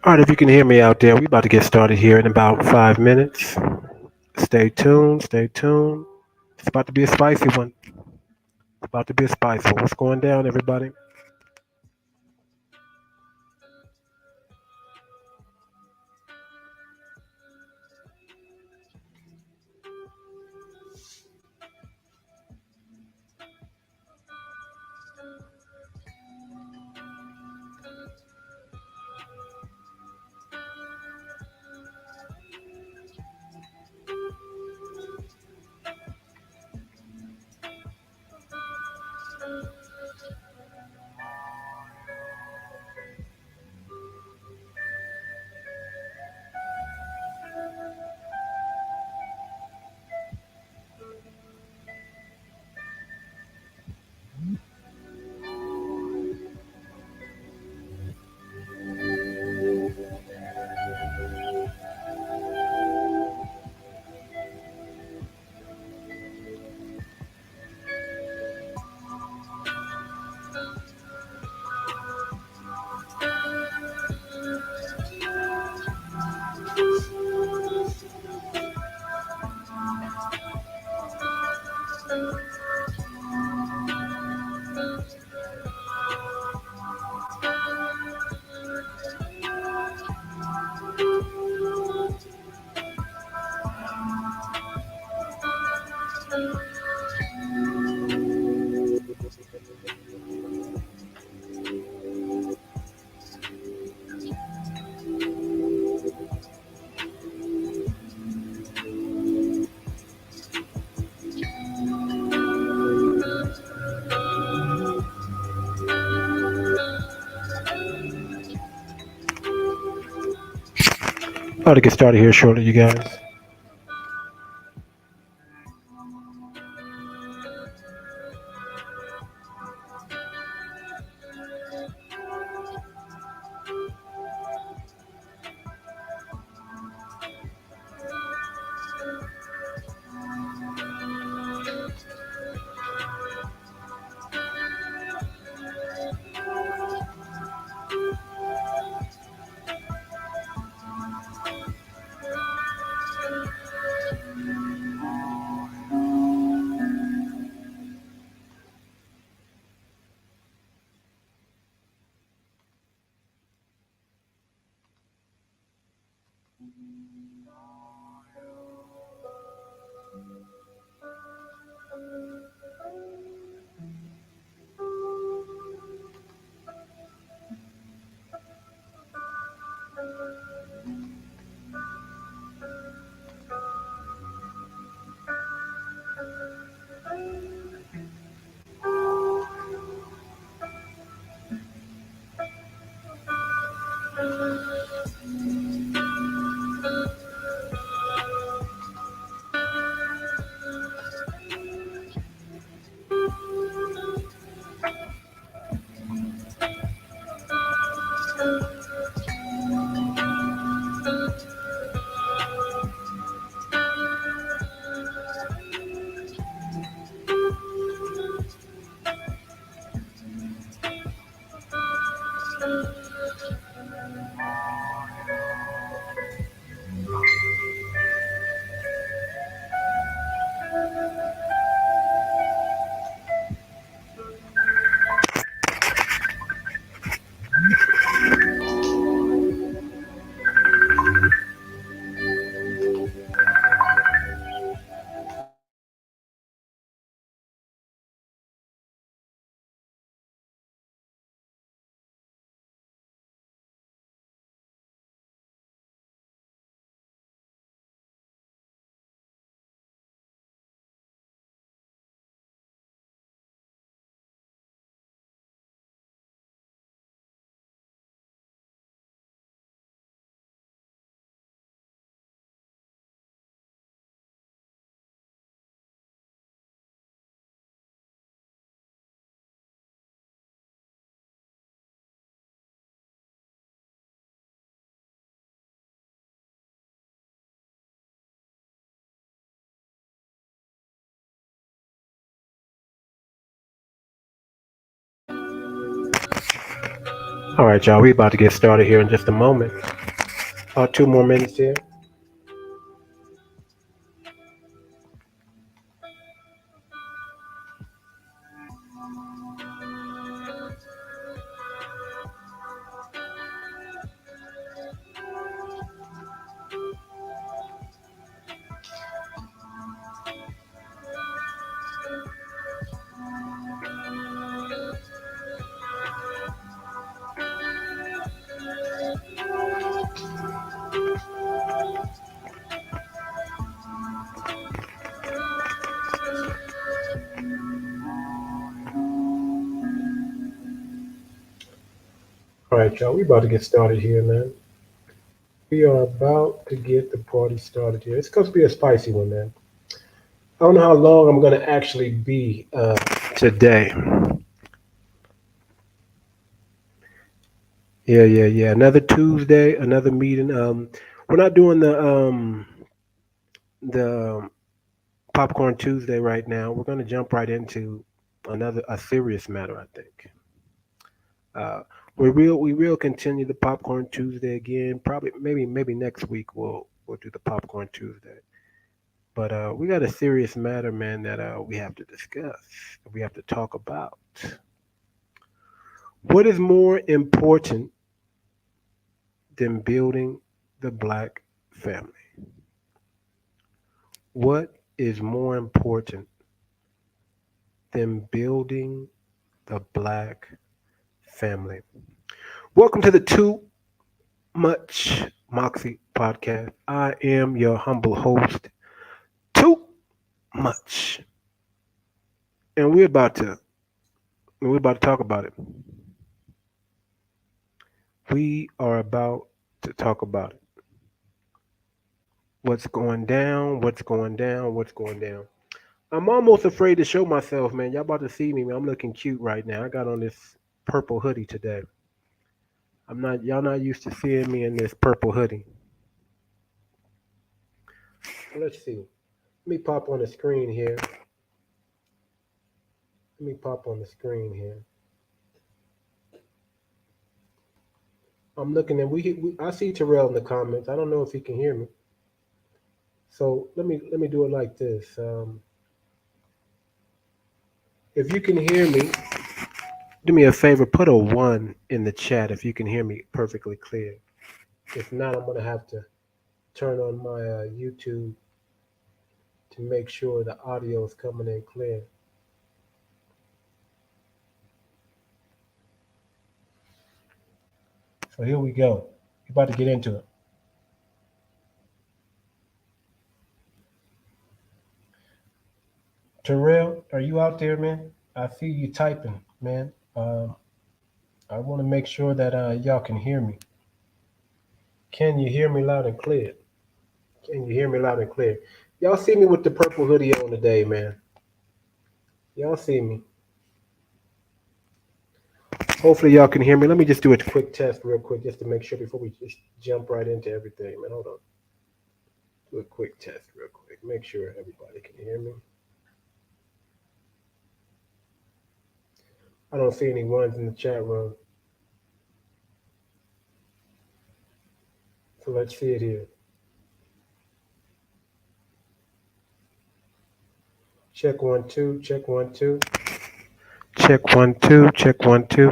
All right, if you can hear me out there, we about to get started here in about 5 minutes. Stay tuned, stay tuned. It's about to be a spicy one. It's about to be a spicy one. What's going down, everybody? About to get started here shortly, you guys. All right, y'all. We about to get started here in just a moment. 2 more minutes here. All right, y'all. We about to get started here, man. We are about to get the party started here. It's supposed to be a spicy one, man. I don't know how long I'm gonna actually be today. Yeah. Another Tuesday, another meeting. We're not doing the popcorn Tuesday right now. We're gonna jump right into another a serious matter. I think. Uh, we will continue the popcorn Tuesday again. Probably maybe next week we'll do the popcorn Tuesday. But we got a serious matter, man, that we have to discuss. We have to talk about. What is more important than building the black family? What is more important than building the black family? Welcome to the Too Much Moxie podcast. I am your humble host, Too Much, and we're about to talk about it. We are about to talk about it. What's going down? What's going down? What's going down? I'm almost afraid to show myself, man. Y'all about to see me, man. I'm looking cute right now. I got on this purple hoodie today. Y'all not used to seeing me in this purple hoodie. Let's see. Let me pop on the screen here. Let me pop on the screen here. I'm looking and I see Terrell in the comments. I don't know if he can hear me. So let me do it like this. If you can hear me, do me a favor, put a one in the chat if you can hear me perfectly clear. If not, I'm gonna have to turn on my YouTube to make sure the audio is coming in clear. So here we go. We're about to get into it. Terrell, are you out there, man? I see you typing, man. I want to make sure that y'all can hear me. Can you hear me loud and clear? Can you hear me loud and clear? Y'all see me with the purple hoodie on today, man. Y'all see me. Hopefully y'all can hear me. Let me just do a quick test real quick just to make sure before we just jump right into everything, man. Hold on. Do a quick test real quick. Make sure everybody can hear me. I don't see any ones in the chat room. So let's see it here. Check 1 2, check 1 2. Check 1 2, check 1 2.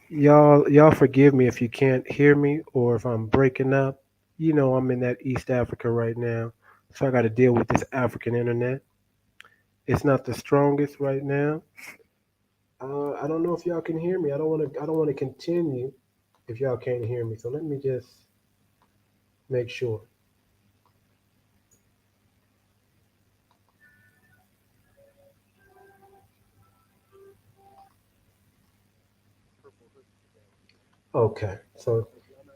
Y'all forgive me if you can't hear me or if I'm breaking up. You know I'm in that East Africa right now. So I gotta deal with this African internet. It's not the strongest right now. I don't know if y'all can hear me. I don't wanna continue if y'all can't hear me. So let me just make sure. Okay. So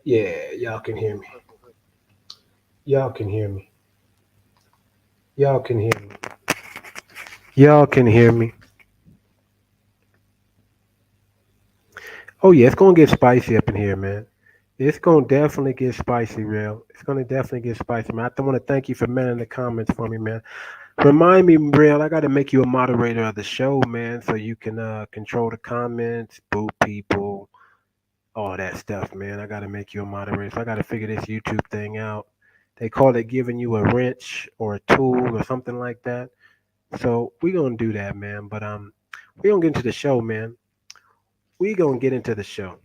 yeah, y'all can hear me. Y'all can hear me. Y'all can hear me. Y'all can hear me. Oh yeah, it's gonna get spicy up in here, man. It's gonna definitely get spicy, real. It's gonna definitely get spicy, man. I want to thank you for manning the comments for me, man. Remind me, Brill, I got to make you a moderator of the show, man, so you can control the comments, boo people, all that stuff, man. I got to make you a moderator. So I got to figure this YouTube thing out. They call it giving you a wrench or a tool or something like that. So we gonna do that, man. But we gonna get into the show, man. We gonna get into the show.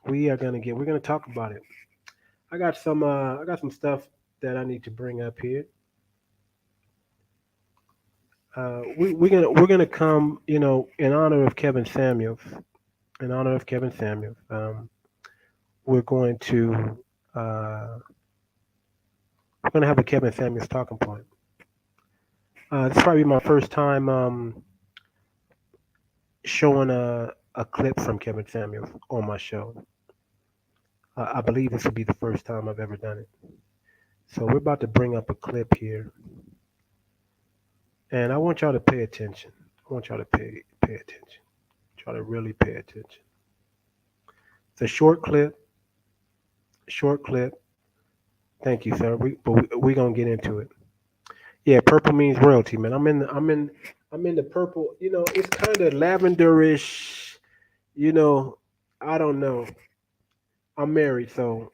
We're gonna talk about it. I got some stuff that I need to bring up here. We're gonna come, in honor of Kevin Samuels. In honor of Kevin Samuels, we're going to we're gonna have a Kevin Samuels talking point. This is probably my first time showing a clip from Kevin Samuels on my show. I believe this will be the first time I've ever done it. So we're about to bring up a clip here, and I want y'all to pay attention. I want y'all to pay attention. Try to really pay attention. It's a short clip. Short clip. Thank you, sir. We gonna get into it. Yeah, purple means royalty, man. I'm in the purple. It's kind of lavenderish. You know, I don't know. I'm married, so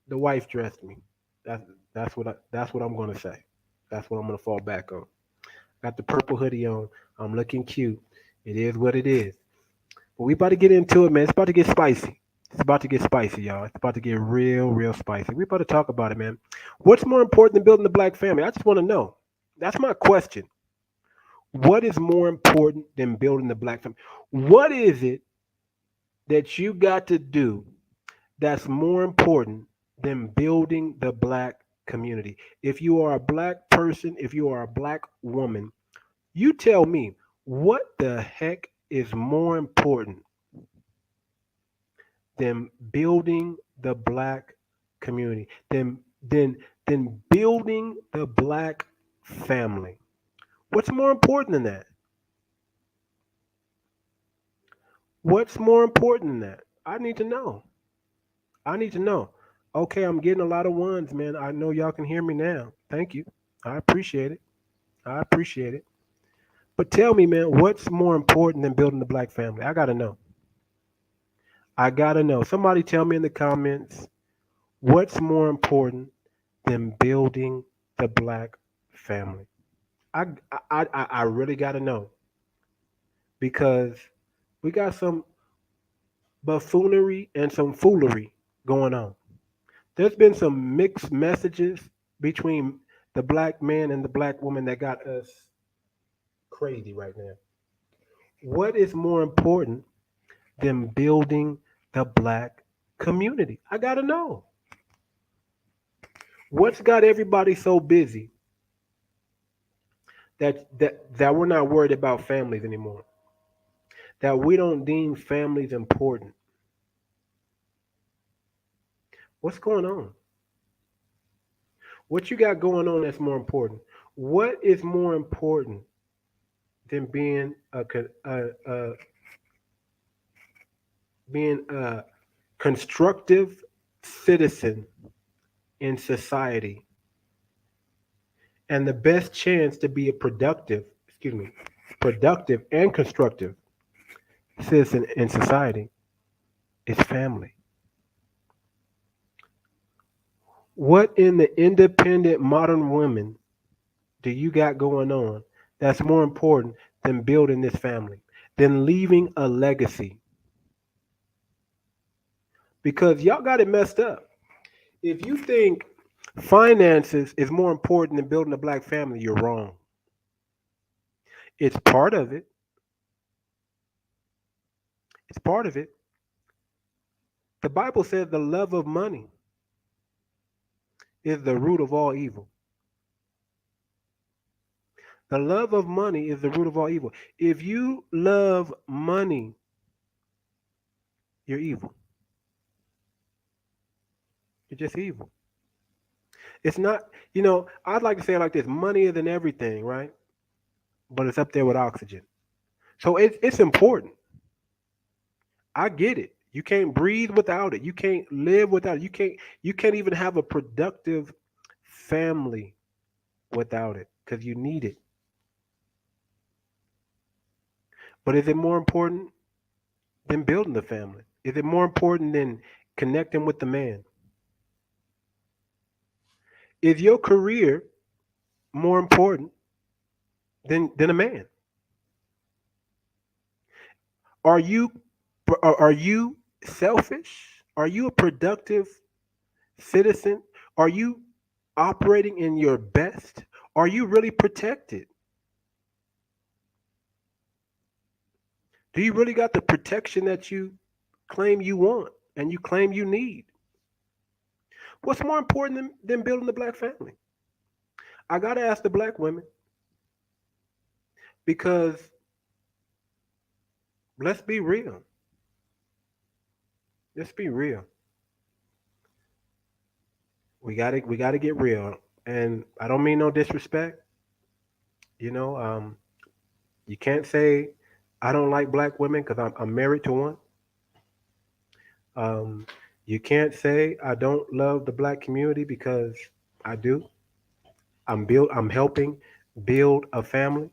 the wife dressed me. That's that's what I'm gonna say. That's what I'm gonna fall back on. Got the purple hoodie on. I'm looking cute. It is what it is. But we about to get into it, man. It's about to get spicy. It's about to get spicy, y'all. It's about to get real, real spicy. We about to talk about it, man. What's more important than building a black family? I just want to know. That's my question. What is more important than building the black family? What is it that you got to do that's more important than building the black community? If you are a black person, if you are a black woman, you tell me what the heck is more important than building the black community, than building the black family. What's more important than that? What's more important than that? I need to know. I need to know. Okay, I'm getting a lot of ones, man. I know y'all can hear me now. Thank you. I appreciate it. I appreciate it. But tell me, man, what's more important than building the black family? I gotta know. I gotta know. Somebody tell me in the comments what's more important than building the black family. I I really gotta know because we got some buffoonery and some foolery going on. There's been some mixed messages between the black man and the black woman that got us crazy right now. What is more important than building the black community? I gotta know. What's got everybody so busy that we're not worried about families anymore? That we don't deem families important? What's going on? What you got going on that's more important? What is more important than being a constructive citizen in society and the best chance to be a productive and constructive citizen in society is family. What in the independent modern women do you got going on that's more important than building this family, than leaving a legacy? Because y'all got it messed up. If you think finances is more important than building a black family, you're wrong. It's part of it. It's part of it. The Bible says the love of money is the root of all evil. The love of money is the root of all evil. If you love money, you're evil. You're just evil. It's not, I'd like to say it like this: money isn't everything, right? But it's up there with oxygen. So it's important. I get it. You can't breathe without it. You can't live without it. You can't even have a productive family without it. because you need it. But is it more important than building the family? Is it more important than connecting with the man? Is your career more important than a man? Are you are you selfish? Are you a productive citizen? Are you operating in your best? Are you really protected? Do you really got the protection that you claim you want and you claim you need? What's more important than building the black family? I got to ask the black women because let's be real. Let's be real. We got to get real. And I don't mean no disrespect. You know, you can't say I don't like black women because I'm married to one. Um, you can't say I don't love the black community because I do. I'm helping build a family.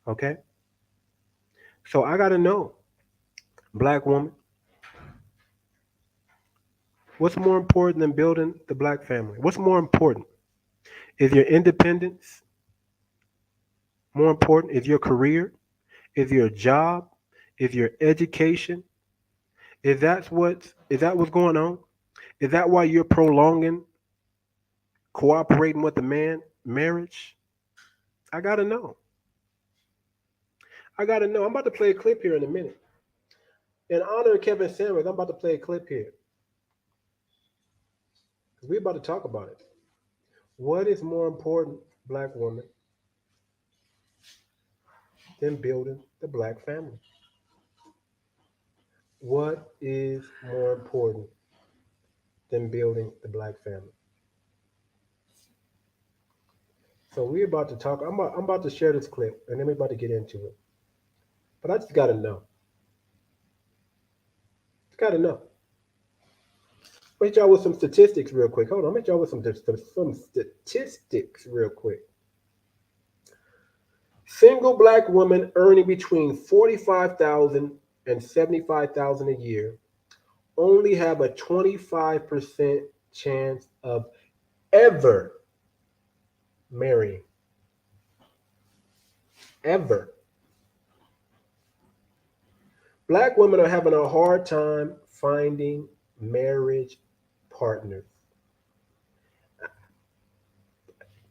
Okay, so I got to know, black woman, what's more important than building the black family? What's more important? Is your independence more important? Is your career? Is your job? Is your education? Is that what's going on? Is that why you're prolonging cooperating with the man marriage? I gotta know. I gotta know. I'm about to play a clip here in a minute. In honor of Kevin Samuels, I'm about to play a clip here because we're about to talk about it. What is more important, black woman, than building the black family? What is more important than building the black family? So we're about to talk. I'm about to share this clip, and then we're about to get into it. But I just gotta know. Just gotta know. I'll hit y'all with some statistics real quick. Hold on, I'll hit y'all with some statistics real quick. Single black women earning between 45,000 and 75,000 a year only have a 25% chance of ever marrying. Ever. Black women are having a hard time finding marriage partners.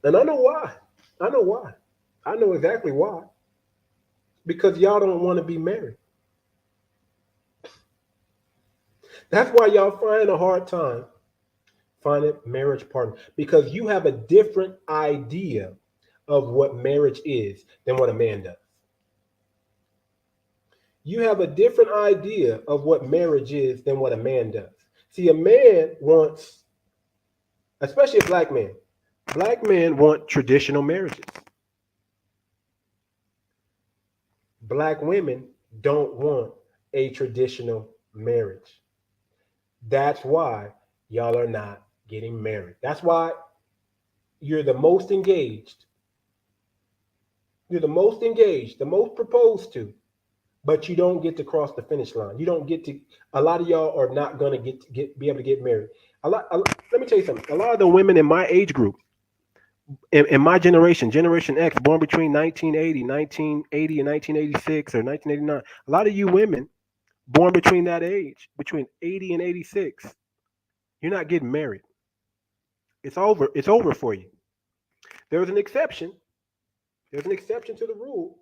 And I know why. I know why. I know exactly why. Because y'all don't want to be married. That's why y'all find a hard time finding marriage partner. Because you have a different idea of what marriage is than what a man does. You have a different idea of what marriage is than what a man does. See, a man wants, especially a black men want traditional marriages. Black women don't want a traditional marriage. That's why y'all are not getting married. That's why you're the most engaged. You're the most engaged, the most proposed to, but you don't get to cross the finish line. You don't get to. A lot of y'all are not gonna be able to get married. Let me tell you something. A lot of the women in my age group, in my generation, Generation X, born between 1980 and 1986 or 1989, a lot of you women born between that age, between 80 and 86, you're not getting married. It's over. It's over for you. There's an exception. There's an exception to the rule,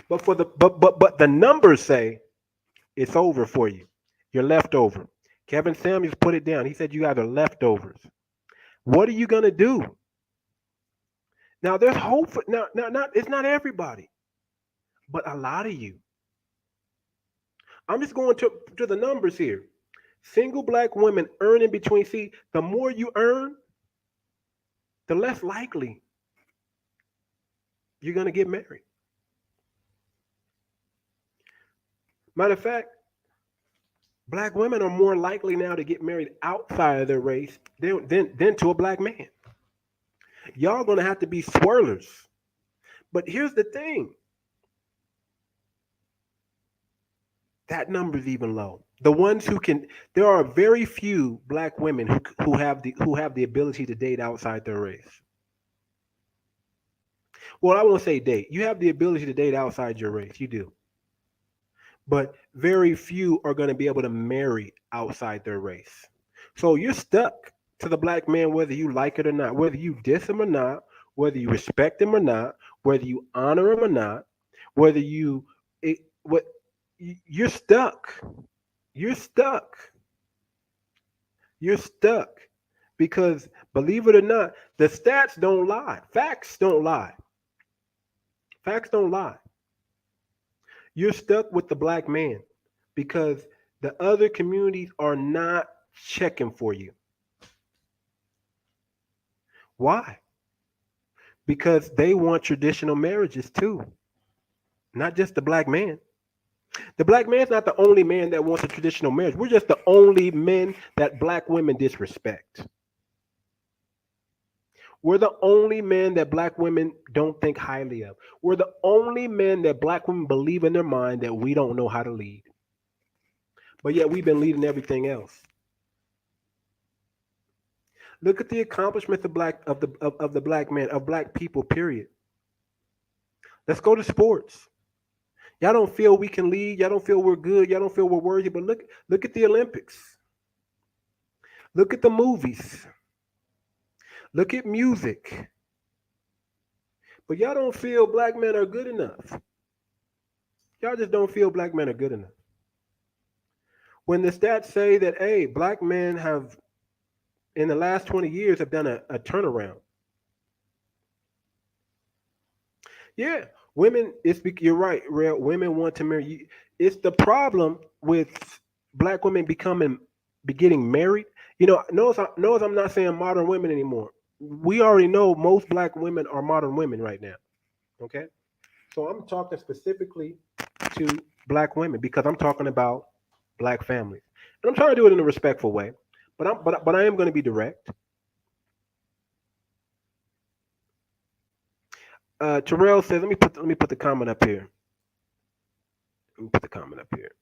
but the numbers say it's over for you. You're left over. Kevin Samuels put it down. He said you guys are leftovers. What are you gonna do? Now there's hope for now. Not it's not everybody, but a lot of you. I'm just going to the numbers here. Single black women earning between, see, the more you earn, the less likely you're gonna get married. Matter of fact, black women are more likely now to get married outside of their race than to a black man. Y'all gonna have to be swirlers. But here's the thing: that number is even low. The ones who can, there are very few black women who have the ability to date outside their race. Well, I won't say date. You have the ability to date outside your race. You do. But very few are going to be able to marry outside their race. So you're stuck to the black man whether you like it or not, whether you diss him or not, whether you respect him or not, whether you honor him or not, whether you what you're stuck. You're stuck. You're stuck because believe it or not, the stats don't lie. Facts don't lie. Facts don't lie. You're stuck with the black man because the other communities are not checking for you. Why? Because they want traditional marriages too, not just the black man. The black man's not the only man that wants a traditional marriage. We're just the only men that black women disrespect. We're the only men that black women don't think highly of. We're the only men that black women believe in their mind that we don't know how to lead. But yet we've been leading everything else. Look at the accomplishments of the black man, of black people, period. Let's go to sports. Y'all don't feel we can lead, y'all don't feel we're good, y'all don't feel we're worthy, but look at the Olympics. Look at the movies. Look at music. But y'all don't feel black men are good enough. Y'all just don't feel black men are good enough. When the stats say that, hey, black men have, in the last 20 years, have done a turnaround. Yeah, women, you're right, real women want to marry. It's the problem with black women getting married. Notice I'm not saying modern women anymore. We already know most black women are modern women right now. Okay? So I'm talking specifically to black women because I'm talking about black families. And I'm trying to do it in a respectful way. But I am going to be direct. Terrell says, let me put the comment up here. Let me put the comment up here.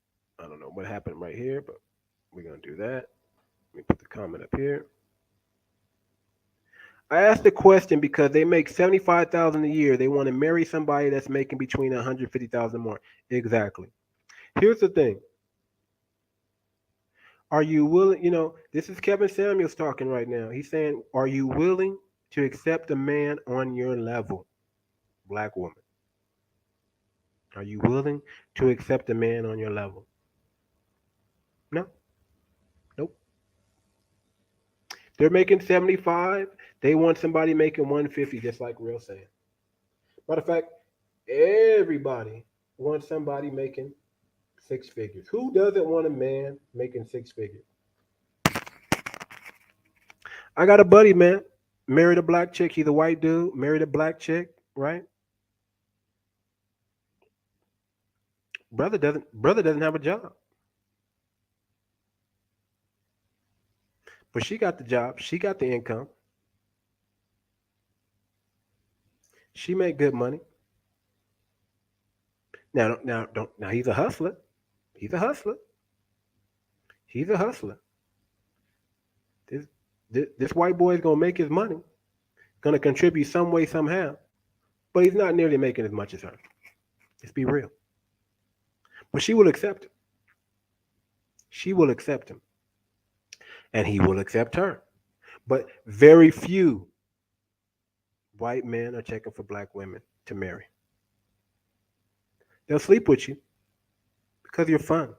I don't know what happened right here, but we're gonna do that. Let me put the comment up here. I asked the question because they make 75,000 a year. They want to marry somebody that's making between 150,000 more. Exactly. Here's the thing. Are you willing? This is Kevin Samuels talking right now. He's saying, "Are you willing to accept a man on your level, black woman? Are you willing to accept a man on your level?" No. Nope. They're making 75. They want somebody making 150, just like Real saying. Matter of fact, everybody wants somebody making six figures. Who doesn't want a man making six figures? I got a buddy, man, married a black chick. He's a white dude, married a black chick, right? Brother doesn't have a job, but she got the job. She got the income. She made good money. Now he's a hustler. He's a hustler. He's a hustler. This this white boy is gonna make his money, gonna contribute some way somehow, but he's not nearly making as much as her. Let's be real. But she will accept him. She will accept him, and he will accept her. But very few white men are checking for black women to marry. They'll sleep with you because you're fun.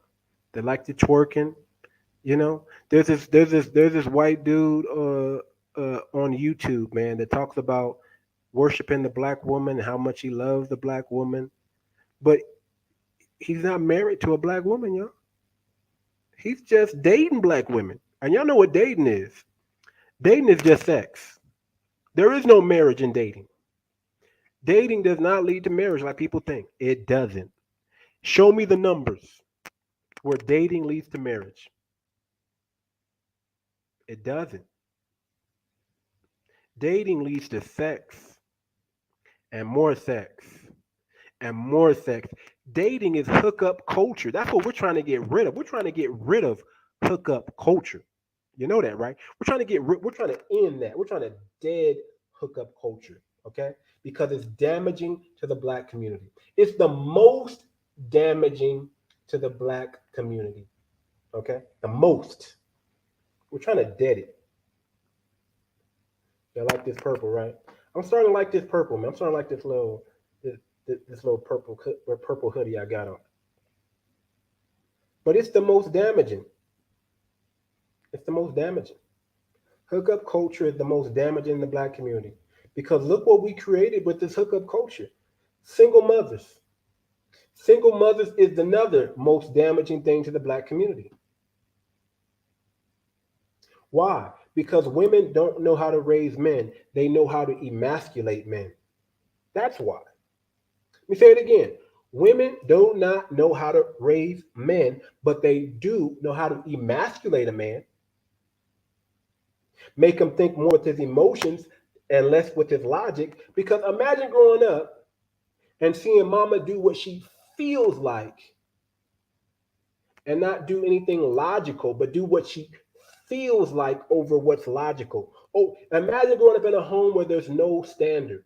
They like the twerking. There's this white dude on YouTube, man, that talks about worshiping the black woman and how much he loves the black woman, but he's not married to a black woman, y'all. He's just dating black women, and y'all know what dating is. Dating is just sex. There is no marriage in dating. Dating does not lead to marriage like people think. It doesn't. Show me the numbers where dating leads to marriage. It doesn't. Dating leads to sex and more sex and more sex. Dating is hookup culture. That's what we're trying to get rid of. We're trying to get rid of hookup culture. You know that, right? We're trying to end that. We're trying to dead hookup culture, okay? Because it's damaging to the black community. It's the most damaging to the black community, okay? The most. We're trying to dead it. I like this purple, right? I'm starting to like this purple, man. I'm starting to like this little purple hoodie I got on. But it's the most damaging. It's the most damaging. Hookup culture is the most damaging in the black community. Because look what we created with this hookup culture. Single mothers. Single mothers is another most damaging thing to the black community. Why? Because women don't know how to raise men. They know how to emasculate men. That's why. Let me say it again. Women do not know how to raise men, but they do know how to emasculate a man, make him think more with his emotions and less with his logic. Because imagine growing up and seeing mama do what she feels like and not do anything logical, but do what she feels like over what's logical. Oh, imagine growing up in a home where there's no standard.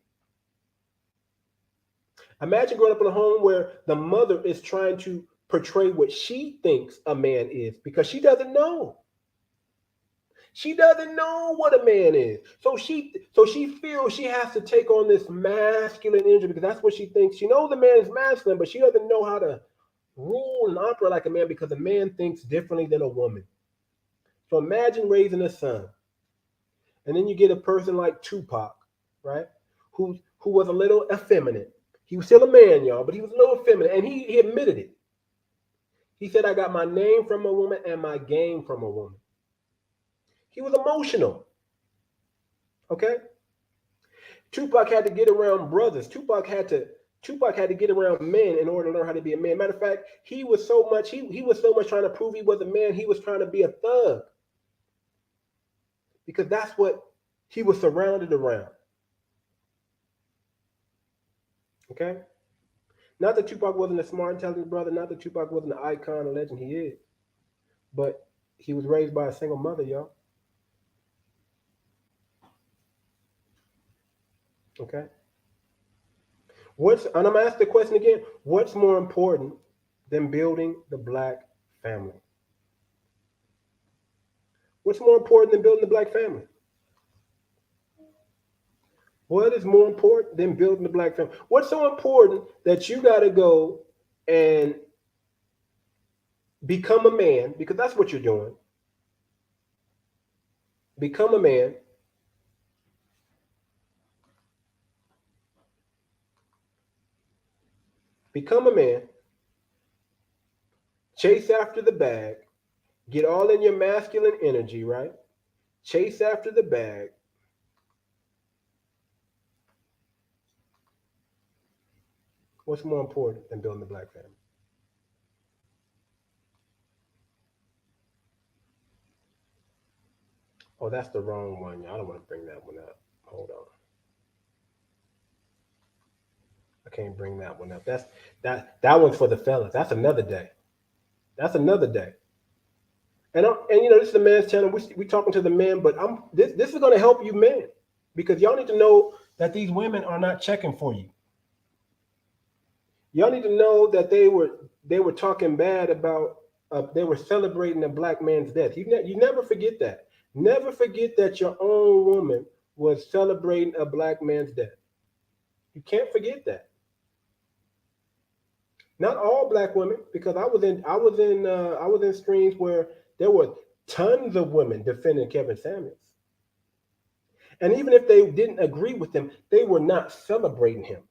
Imagine growing up in a home where the mother is trying to portray what she thinks a man is because she doesn't know. She doesn't know what a man is. So she feels she has to take on this masculine energy because that's what she thinks. She knows a man is masculine, but she doesn't know how to rule and operate like a man because a man thinks differently than a woman. So imagine raising a son. And then you get a person like Tupac, right? Who was a little effeminate. He was still a man, y'all, but he was a little effeminate. And he admitted it. He said, I got my name from a woman and my game from a woman. He was emotional. Okay? Tupac had to get around brothers. Tupac had to get around men in order to learn how to be a man. Matter of fact, he was so much trying to prove he was a man, he was trying to be a thug. Because that's what he was surrounded around. Okay? Not that Tupac wasn't a smart, intelligent brother, not that Tupac wasn't an icon, a legend, he is. But he was raised by a single mother, y'all. Okay? And I'm gonna ask the question again, what's more important than building the black family? What's more important than building the black family? What is more important than building the black family? What's so important that you got to go and become a man, because that's what you're doing. Become a man. Become a man. Chase after the bag. Get all in your masculine energy, right? Chase after the bag. What's more important than building the black family? Oh, that's the wrong one. I don't want to bring that one up. Hold on. I can't bring that one up. That one's for the fellas. That's another day. That's another day. And this is the man's channel. We talking to the men, but this is going to help you men because y'all need to know that these women are not checking for you. Y'all need to know that they were talking bad about they were celebrating a black man's death. You never forget that. Never forget that your own woman was celebrating a black man's death. You can't forget that. Not all black women, because I was in streams where there were tons of women defending Kevin Samuels. And even if they didn't agree with him, they were not celebrating him.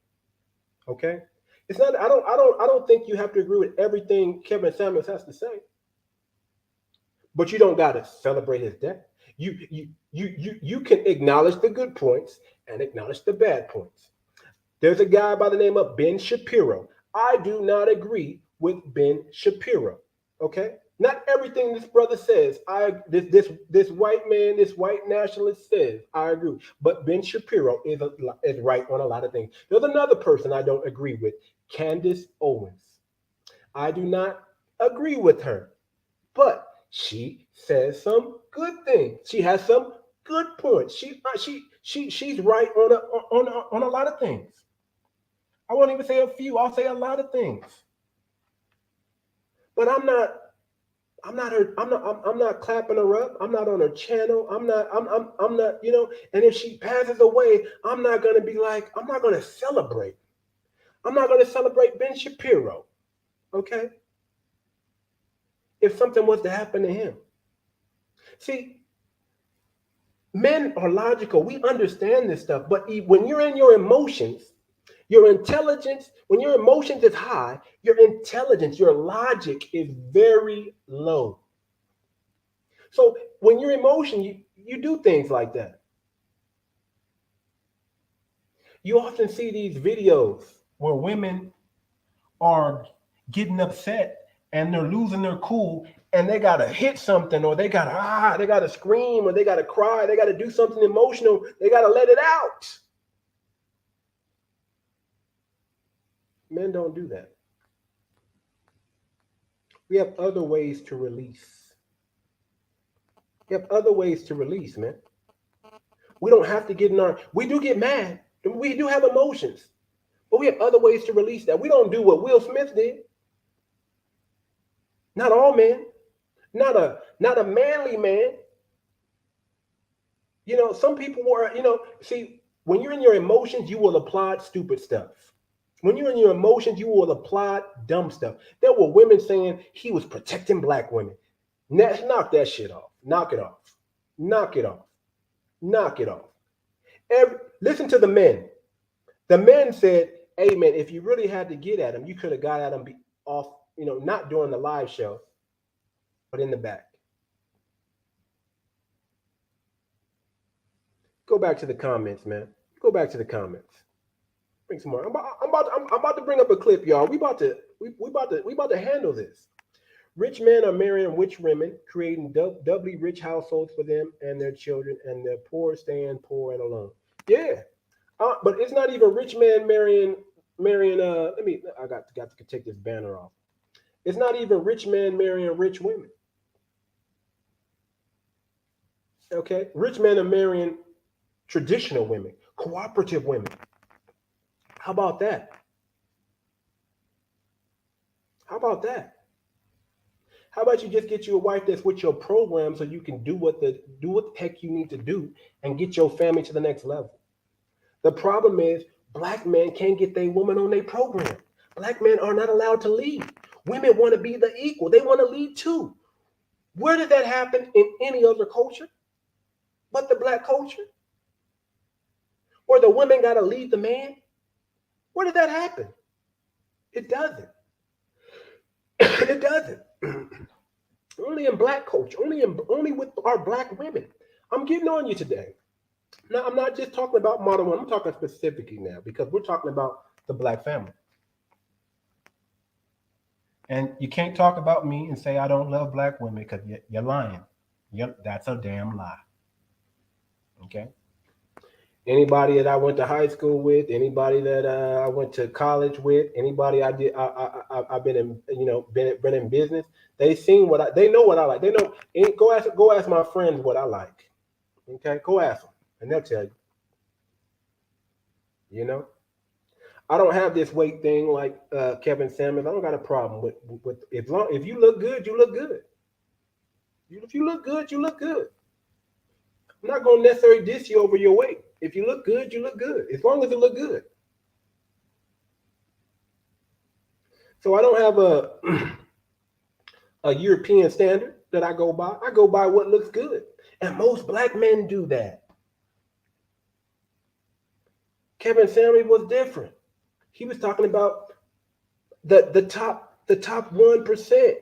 Okay? It's not I don't think you have to agree with everything Kevin Samuels has to say. But you don't gotta celebrate his death. You can acknowledge the good points and acknowledge the bad points. There's a guy by the name of Ben Shapiro. I do not agree with Ben Shapiro. Okay? Not everything this brother says, this white man, this white nationalist says, I agree. But Ben Shapiro is right on a lot of things. There's another person I don't agree with, Candace Owens. I do not agree with her, but she says some good things. She has some good points. She's right on a lot of things. I won't even say a few. I'll say a lot of things. But I'm not clapping her up. I'm not on her channel. I'm not, and if she passes away, I'm not gonna celebrate. I'm not gonna celebrate Ben Shapiro. Okay? If something was to happen to him. See, men are logical. We understand this stuff, but when you're in your emotions, your intelligence, when your emotions is high, your intelligence, your logic is very low. So when you're emotion, you do things like that. You often see these videos where women are getting upset and they're losing their cool and they gotta hit something or they gotta scream or they gotta cry, they gotta do something emotional, they gotta let it out. Men don't do that. We have other ways to release. We have other ways to release, man. We don't have to get in our, we do get mad. We do have emotions, but we have other ways to release that. We don't do what Will Smith did. Not all men. Not a manly man. Some people were, see, when you're in your emotions, you will applaud stupid stuff. When you're in your emotions, you will applaud dumb stuff. There were women saying he was protecting black women. Knock that shit off. Knock it off. Knock it off. Knock it off. Listen to the men. The men said, hey, man, if you really had to get at him, you could have got at him off, not during the live show, but in the back. Go back to the comments, man. Go back to the comments. Bring some more. I'm about to bring up a clip, y'all. We about to handle this. Rich men are marrying rich women, creating doubly rich households for them and their children, and the poor staying poor and alone. Yeah, but it's not even rich man marrying. I got to take this banner off. It's not even rich men marrying rich women. Okay, rich men are marrying traditional women, cooperative women. How about that? How about that? How about you just get you a wife that's with your program so you can do what the heck you need to do and get your family to the next level? The problem is black men can't get their woman on their program. Black men are not allowed to lead. Women want to be the equal. They want to lead too. Where did that happen in any other culture but the black culture? Where the women got to lead the man? Where did that happen? It doesn't. It doesn't. Only in black culture. Only with our black women. I'm getting on you today. Now, I'm not just talking about modern women. I'm talking specifically now because we're talking about the black family. And you can't talk about me and say I don't love black women because you're lying. That's a damn lie. Okay. Anybody that I went to high school with, anybody that I went to college with, anybody I've been in, been in business. They know what I like. They know. Go ask my friends what I like. Okay, go ask them, and they'll tell you. I don't have this weight thing like Kevin Samuels. I don't got a problem with if you look good, you look good. If you look good, you look good. I'm not going to necessarily diss you over your weight. If you look good, you look good. As long as it look good. So I don't have a European standard that I go by. I go by what looks good. And most black men do that. Kevin Samuels was different. He was talking about the top 1%.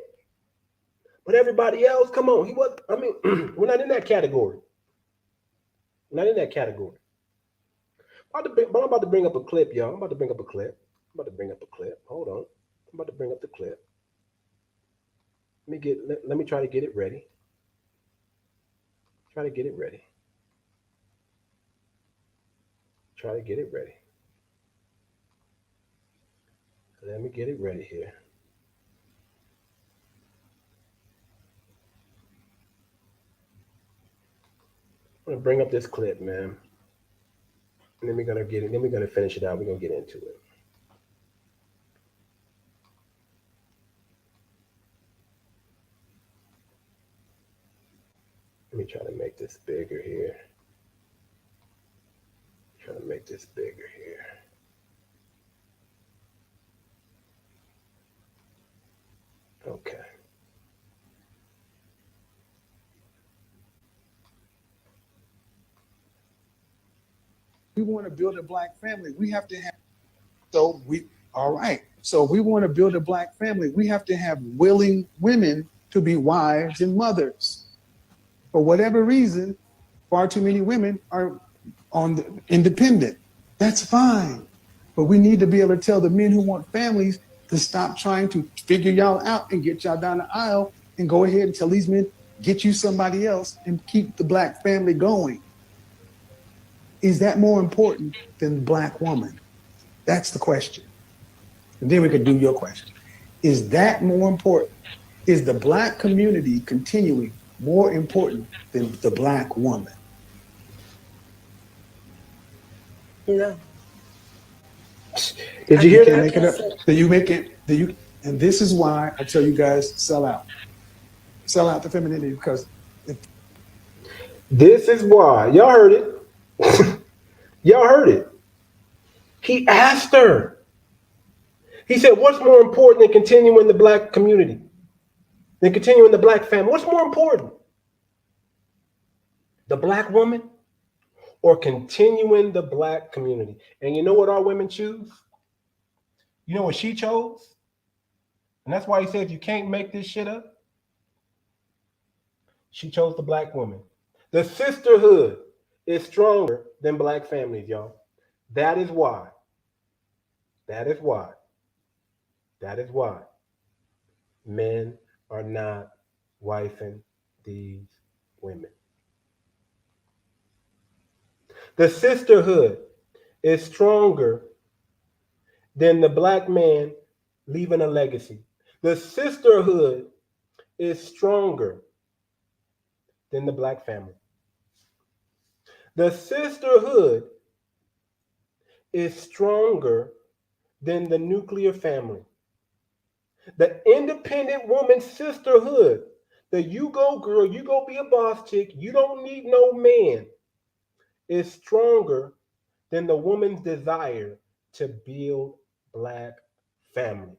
But everybody else, come on, we're not in that category. Not in that category. I'm about to bring up a clip, y'all. I'm about to bring up a clip. Hold on. I'm about to bring up the clip. Let me try to get it ready. Try to get it ready. Try to get it ready. Let me get it ready here. I'm gonna bring up this clip, man. And then we're gonna get it. Then we're gonna finish it out. We're gonna get into it. Let me try to make this bigger here. Try to make this bigger here. Okay. We want to build a black family. We have to have, so we, all right. So we want to build a black family. We have to have willing women to be wives and mothers. For whatever reason, far too many women are on the independent. That's fine. But we need to be able to tell the men who want families to stop trying to figure y'all out and get y'all down the aisle and go ahead and tell these men, get you somebody else and keep the black family going. Is that more important than the black woman? That's the question. And then we could do your question. Is that more important? Is the black community continuing more important than the black woman? Yeah. Did you hear that? Make it up. Do you make it? Do you? And this is why I tell you guys, sell out the femininity, because This is why. Y'all heard it. Y'all heard it. He asked her. He said, what's more important than continuing the black community? Than continuing the black family? What's more important? The black woman or continuing the black community? And you know what our women choose? You know what she chose? And that's why he says you can't make this shit up. She chose the black woman. The sisterhood is stronger than black families, y'all. That is why. That is why. That is why men are not wifing these women. The sisterhood is stronger than the black man leaving a legacy. The sisterhood is stronger than the black family. The sisterhood is stronger than the nuclear family. The independent woman sisterhood, the you go girl, you go be a boss chick, you don't need no man, is stronger than the woman's desire to build black families.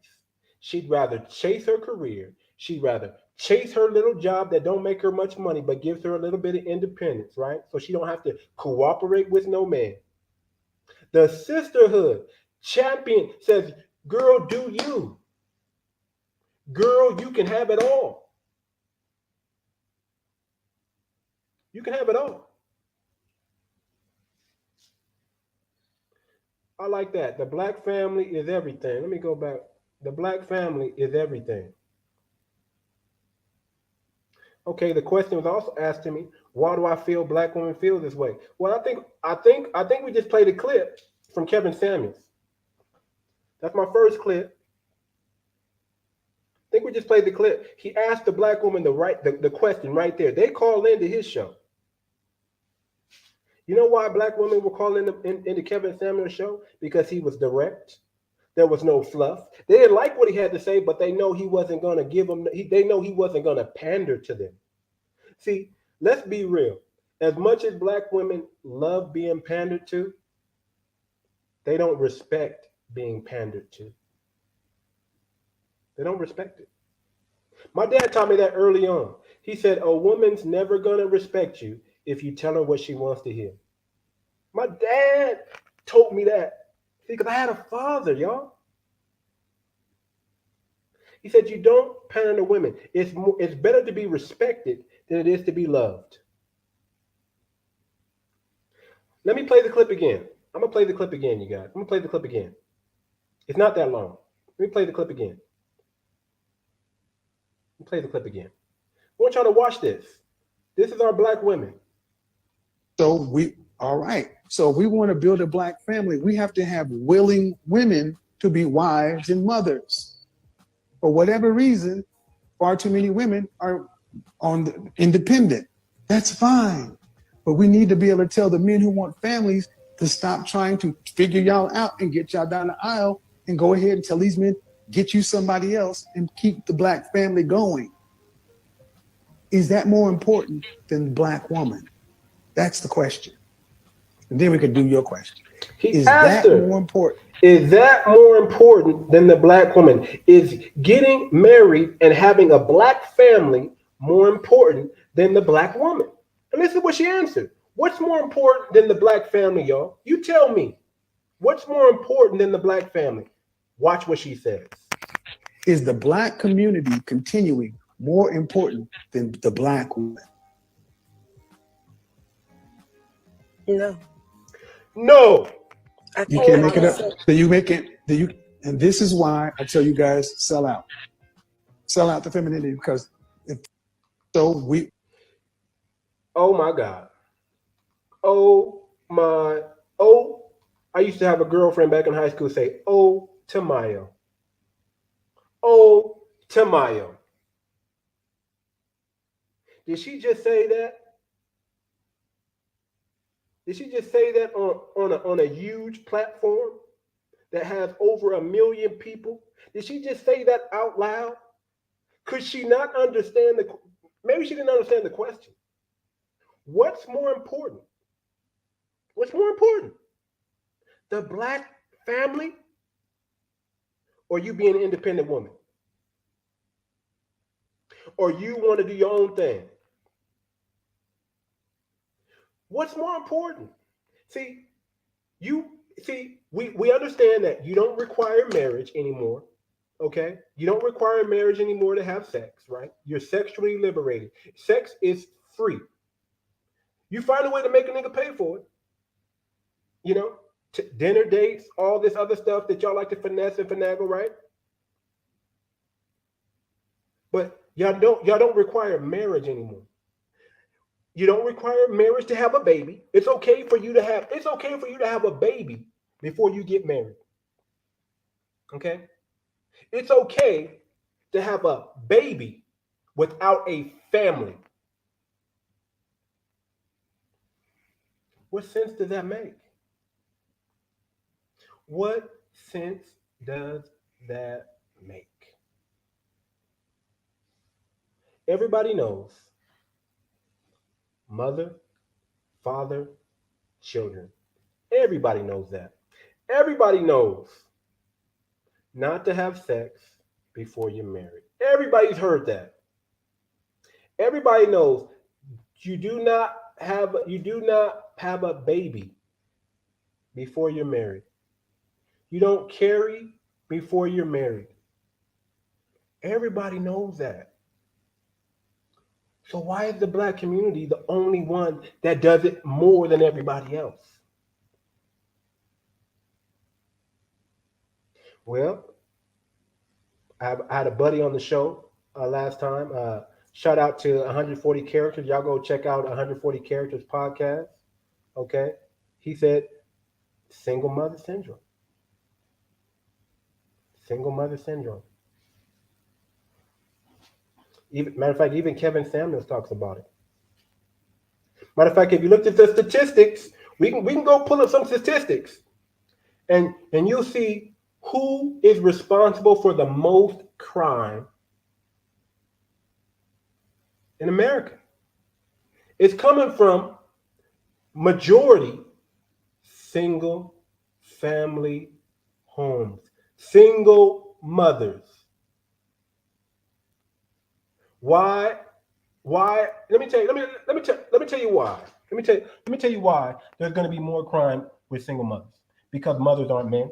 She'd rather chase her career. She'd rather chase her little job that don't make her much money, but gives her a little bit of independence, right? So she don't have to cooperate with no man. The sisterhood champion says, girl, do you. Girl, you can have it all. You can have it all. I like that. The black family is everything. Let me go back. The black family is everything. Okay, the question was also asked to me, why do I feel black women feel this way? Well, I think we just played a clip from Kevin Samuels. That's my first clip. I think we just played the clip. He asked the black woman the question right there. They called into his show. You know why black women were calling into Kevin Samuels' show? Because he was direct. There was no fluff. They didn't like what he had to say, but they know he wasn't going to give them. They know he wasn't going to pander to them. See, let's be real. As much as black women love being pandered to, they don't respect being pandered to. They don't respect it. My dad taught me that early on. He said, a woman's never going to respect you if you tell her what she wants to hear. My dad told me that. See, because I had a father, y'all. He said, you don't pander women. It's better to be respected than it is to be loved. Let me play the clip again. I'm going to play the clip again, you guys. I'm going to play the clip again. It's not that long. Let me play the clip again. Play the clip again. I want y'all to watch this. This is our black women. All right. So we want to build a black family. We have to have willing women to be wives and mothers. For whatever reason, far too many women are independent. That's fine. But we need to be able to tell the men who want families to stop trying to figure y'all out and get y'all down the aisle and go ahead and tell these men, get you somebody else and keep the black family going. Is that more important than the black woman? That's the question. And then we could do your question. Is that more important? Is that more important than the black woman? Is getting married and having a black family more important than the black woman? And this is what she answered. What's more important than the black family, y'all? You tell me. What's more important than the black family? Watch what she says. Is the black community continuing more important than the black woman? No. No. You can't make it up. So you make it. And this is why I tell you guys, sell out the femininity, because oh my God. I used to have a girlfriend back in high school say, oh, Tamayo. Oh, Tamayo. Did she just say that? Did she just say that on a huge platform that has over 1 million people? Did she just say that out loud? Could she not understand maybe she didn't understand the question. What's more important? What's more important? The black family or you being an independent woman? Or you want to do your own thing? What's more important? We understand that you don't require marriage anymore. Okay? You don't require marriage anymore to have sex, right? You're sexually liberated. Sex is free. You find a way to make a nigga pay for it. You know, dinner dates, all this other stuff that y'all like to finesse and finagle, right? But y'all don't require marriage anymore. You don't require marriage to have a baby. It's okay for you to have a baby before you get married. Okay? It's okay to have a baby without a family. What sense does that make? What sense does that make? Everybody knows mother, father, children. Everybody knows that. Everybody knows not to have sex before you're married. Everybody's heard that. Everybody knows you do not have a baby before you're married. You don't carry before you're married. Everybody knows that. So why is the black community the only one that does it more than everybody else? Well, I had a buddy on the show last time. Shout out to 140 Characters. Y'all go check out 140 Characters podcast. Okay. He said, single mother syndrome. Single mother syndrome. Matter of fact, even Kevin Samuels talks about it. Matter of fact, if you look at the statistics, we can go pull up some statistics, and you'll see who is responsible for the most crime in America. It's coming from majority single family homes, single mothers. Why? Let me tell you why. Let me tell you why there's going to be more crime with single mothers. Because mothers aren't men.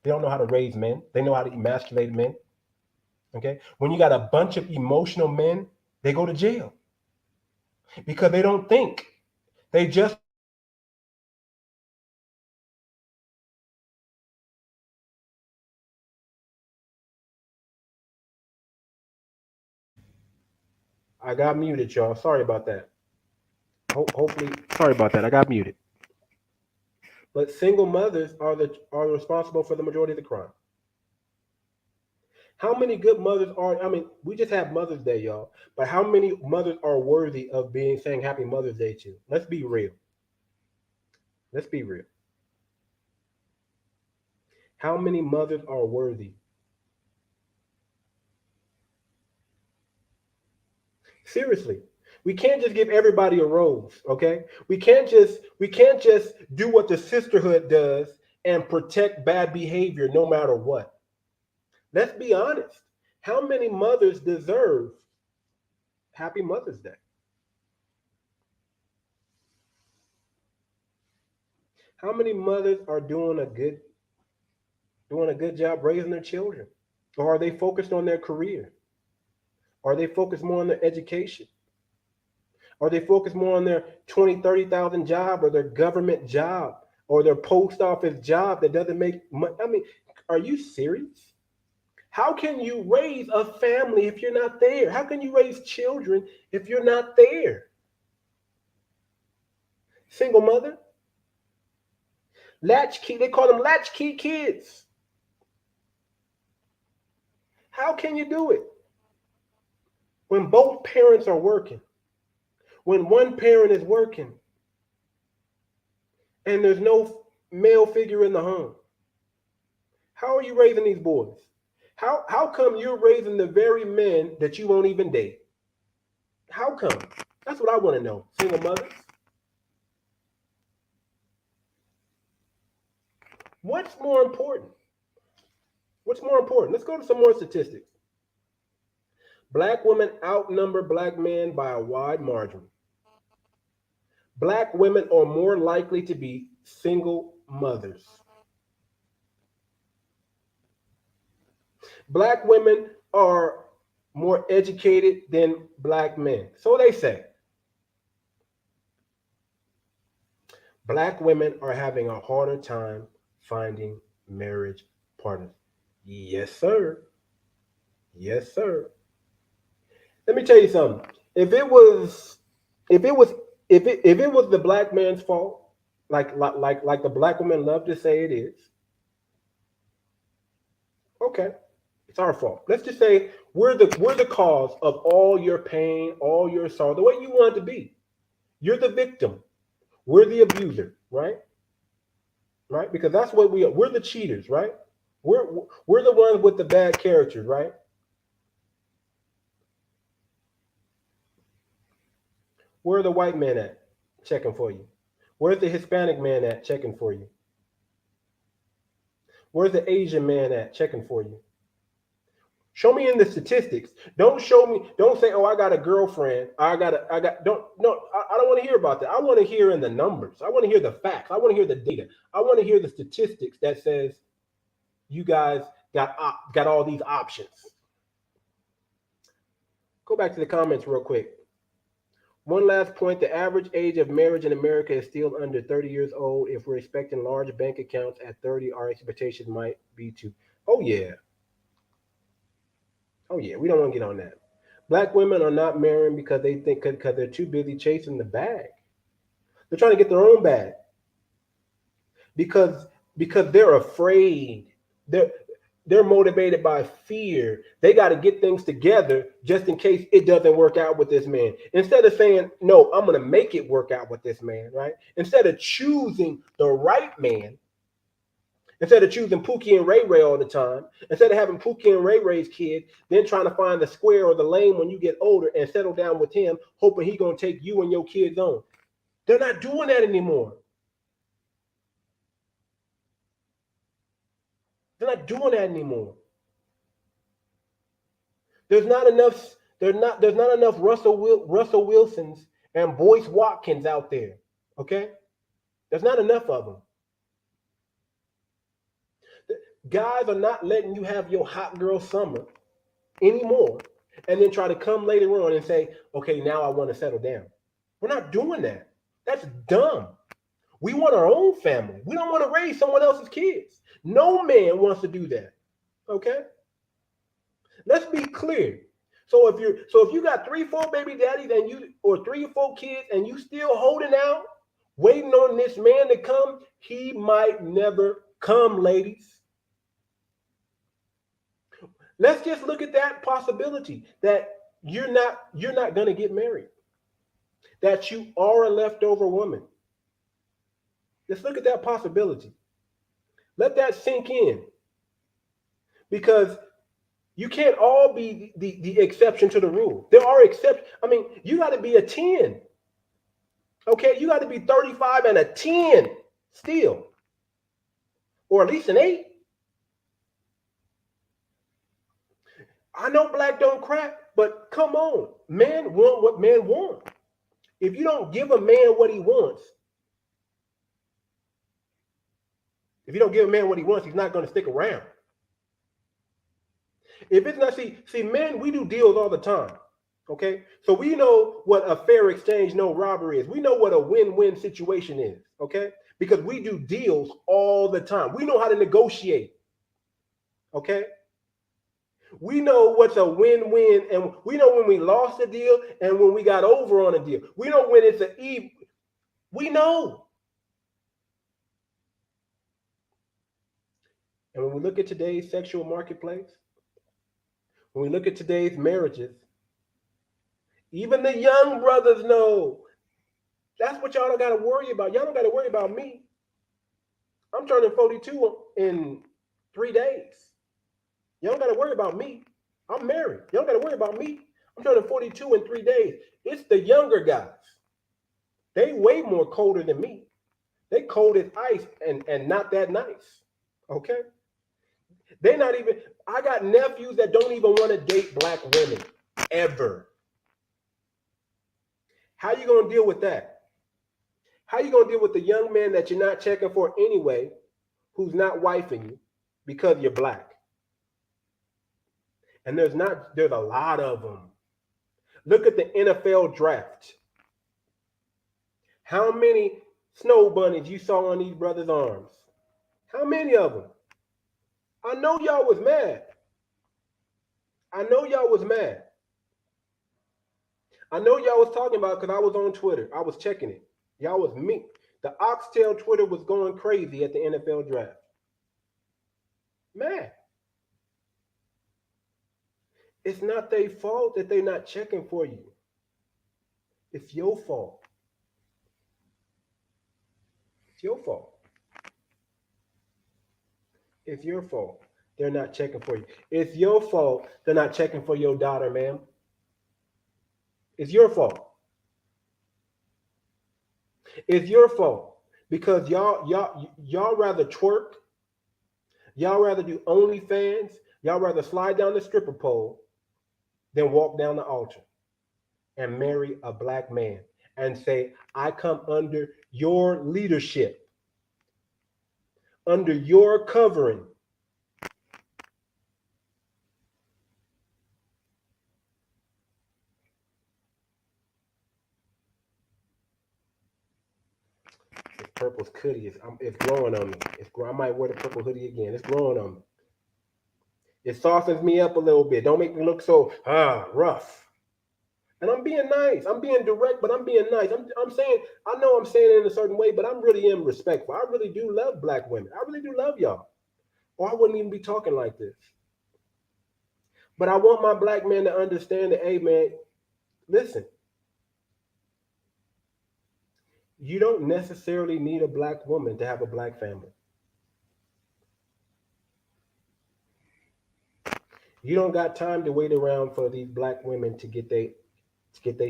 They don't know how to raise men. They know how to emasculate men. Okay? When you got a bunch of emotional men, they go to jail. Because they don't think. They just I got muted, y'all. Sorry about that. Hopefully, sorry about that. I got muted. But single mothers are responsible for the majority of the crime. How many good mothers are? I mean, we just have Mother's Day, y'all. But how many mothers are worthy of being saying Happy Mother's Day to? Let's be real. Let's be real. How many mothers are worthy? Seriously. We can't just give everybody a rose, okay? We can't just do what the sisterhood does and protect bad behavior no matter what. Let's be honest. How many mothers deserve Happy Mother's Day? How many mothers are doing a good job raising their children? Or are they focused on their career? Are they focused more on their education? Are they focused more on their 20, 30,000 job or their government job or their post office job that doesn't make money? I mean, are you serious? How can you raise a family if you're not there? How can you raise children if you're not there? Single mother? Latchkey, they call them latchkey kids. How can you do it when both parents are working? When one parent is working and there's no male figure in the home? How are you raising these boys? How come you're raising the very men that you won't even date? How come? That's what I want to know. Single mothers. What's more important? What's more important? Let's go to some more statistics. Black women outnumber black men by a wide margin. Black women are more likely to be single mothers. Black women are more educated than black men. So they say. Black women are having a harder time finding marriage partners. Yes, sir. Yes, sir. Let me tell you something. If it was the black man's fault, like the black women love to say it is, okay, it's our fault. Let's just say we're the cause of all your pain, all your sorrow, the way you want it to be. You're the victim. We're the abuser, right? Right? Because that's what we are. We're the cheaters, right? We're the ones with the bad characters, right? Where the white man at? Checking for you. Where's the Hispanic man at? Checking for you. Where's the Asian man at? Checking for you. Show me in the statistics. Don't show me. Don't say, "Oh, I got a girlfriend. I got." Don't. No, I don't want to hear about that. I want to hear in the numbers. I want to hear the facts. I want to hear the data. I want to hear the statistics that says you guys got all these options. Go back to the comments real quick. One last point, the average age of marriage in America is still under 30 years old. If we're expecting large bank accounts at 30, our expectation might be to, oh yeah. Oh yeah, we don't want to get on that. Black women are not marrying because they think because they're too busy chasing the bag. They're trying to get their own bag. Because they're afraid. They're motivated by fear. They got to get things together just in case it doesn't work out with this man. Instead of saying, no, I'm going to make it work out with this man, right? Instead of choosing the right man, instead of choosing Pookie and Ray Ray all the time, instead of having Pookie and Ray Ray's kid, then trying to find the square or the lane when you get older and settle down with him, hoping he's going to take you and your kids on. They're not doing that anymore. They're not doing that anymore. There's not enough Russell Wilsons and Boyce Watkins out there. Okay? There's not enough of them. Guys are not letting you have your hot girl summer anymore and then try to come later on and say, okay, now I want to settle down. We're not doing that. That's dumb. We want our own family. We don't want to raise someone else's kids. No man wants to do that. Okay? Let's be clear. So if you got 3, 4 baby daddies and you or 3 or 4 kids and you still holding out, waiting on this man to come, he might never come, ladies. Let's just look at that possibility that you're not gonna get married, that you are a leftover woman. Let's look at that possibility. Let that sink in. Because you can't all be the exception to the rule. There are exceptions. I mean, you got to be a 10. Okay, you got to be 35 and a 10 still, or at least an 8. I know black don't crack, but come on, men want what men want. If you don't give a man what he wants, he's not going to stick around. If it's not, see, men, we do deals all the time. Okay, so we know what a fair exchange, no robbery is. We know what a win-win situation is. Okay, because we do deals all the time. We know how to negotiate. Okay, we know what's a win-win, and we know when we lost a deal and when we got over on a deal. We know when it's an even. We know. And when we look at today's sexual marketplace, when we look at today's marriages, even the young brothers know. That's what y'all don't got to worry about. Y'all don't got to worry about me. I'm turning 42 in 3 days. You don't got to worry about me. I'm married. You don't got to worry about me. I'm turning 42 in 3 days. It's the younger guys. They way more colder than me. They cold as ice and not that nice. Okay? They're not even, I got nephews that don't even want to date black women ever. How you going to deal with that? How you going to deal with the young man that you're not checking for anyway, who's not wifing you because you're black? And there's a lot of them. Look at the NFL draft. How many snow bunnies you saw on these brothers' arms? How many of them? I know y'all was mad. I know y'all was mad. I know y'all was talking about it because I was on Twitter. I was checking it. Y'all was me. The Oxtail Twitter was going crazy at the NFL draft. Man, it's not their fault that they're not checking for you. It's your fault. It's your fault. It's your fault they're not checking for you. It's your fault they're not checking for your daughter, ma'am. It's your fault. It's your fault because y'all rather twerk, y'all rather do OnlyFans, y'all rather slide down the stripper pole than walk down the altar and marry a black man and say, I come under your leadership, under your covering. This purple hoodie it's growing on me. I might wear the purple hoodie again. It's growing on me. It softens me up a little bit. Don't make me look so rough. And I'm being nice. I'm being direct, but I'm being nice. I'm saying, I know I'm saying it in a certain way, but I'm really am respectful. I really do love black women. I really do love y'all. Or I wouldn't even be talking like this. But I want my black man to understand that, hey, man, listen. You don't necessarily need a black woman to have a black family. You don't got time to wait around for these black women to get their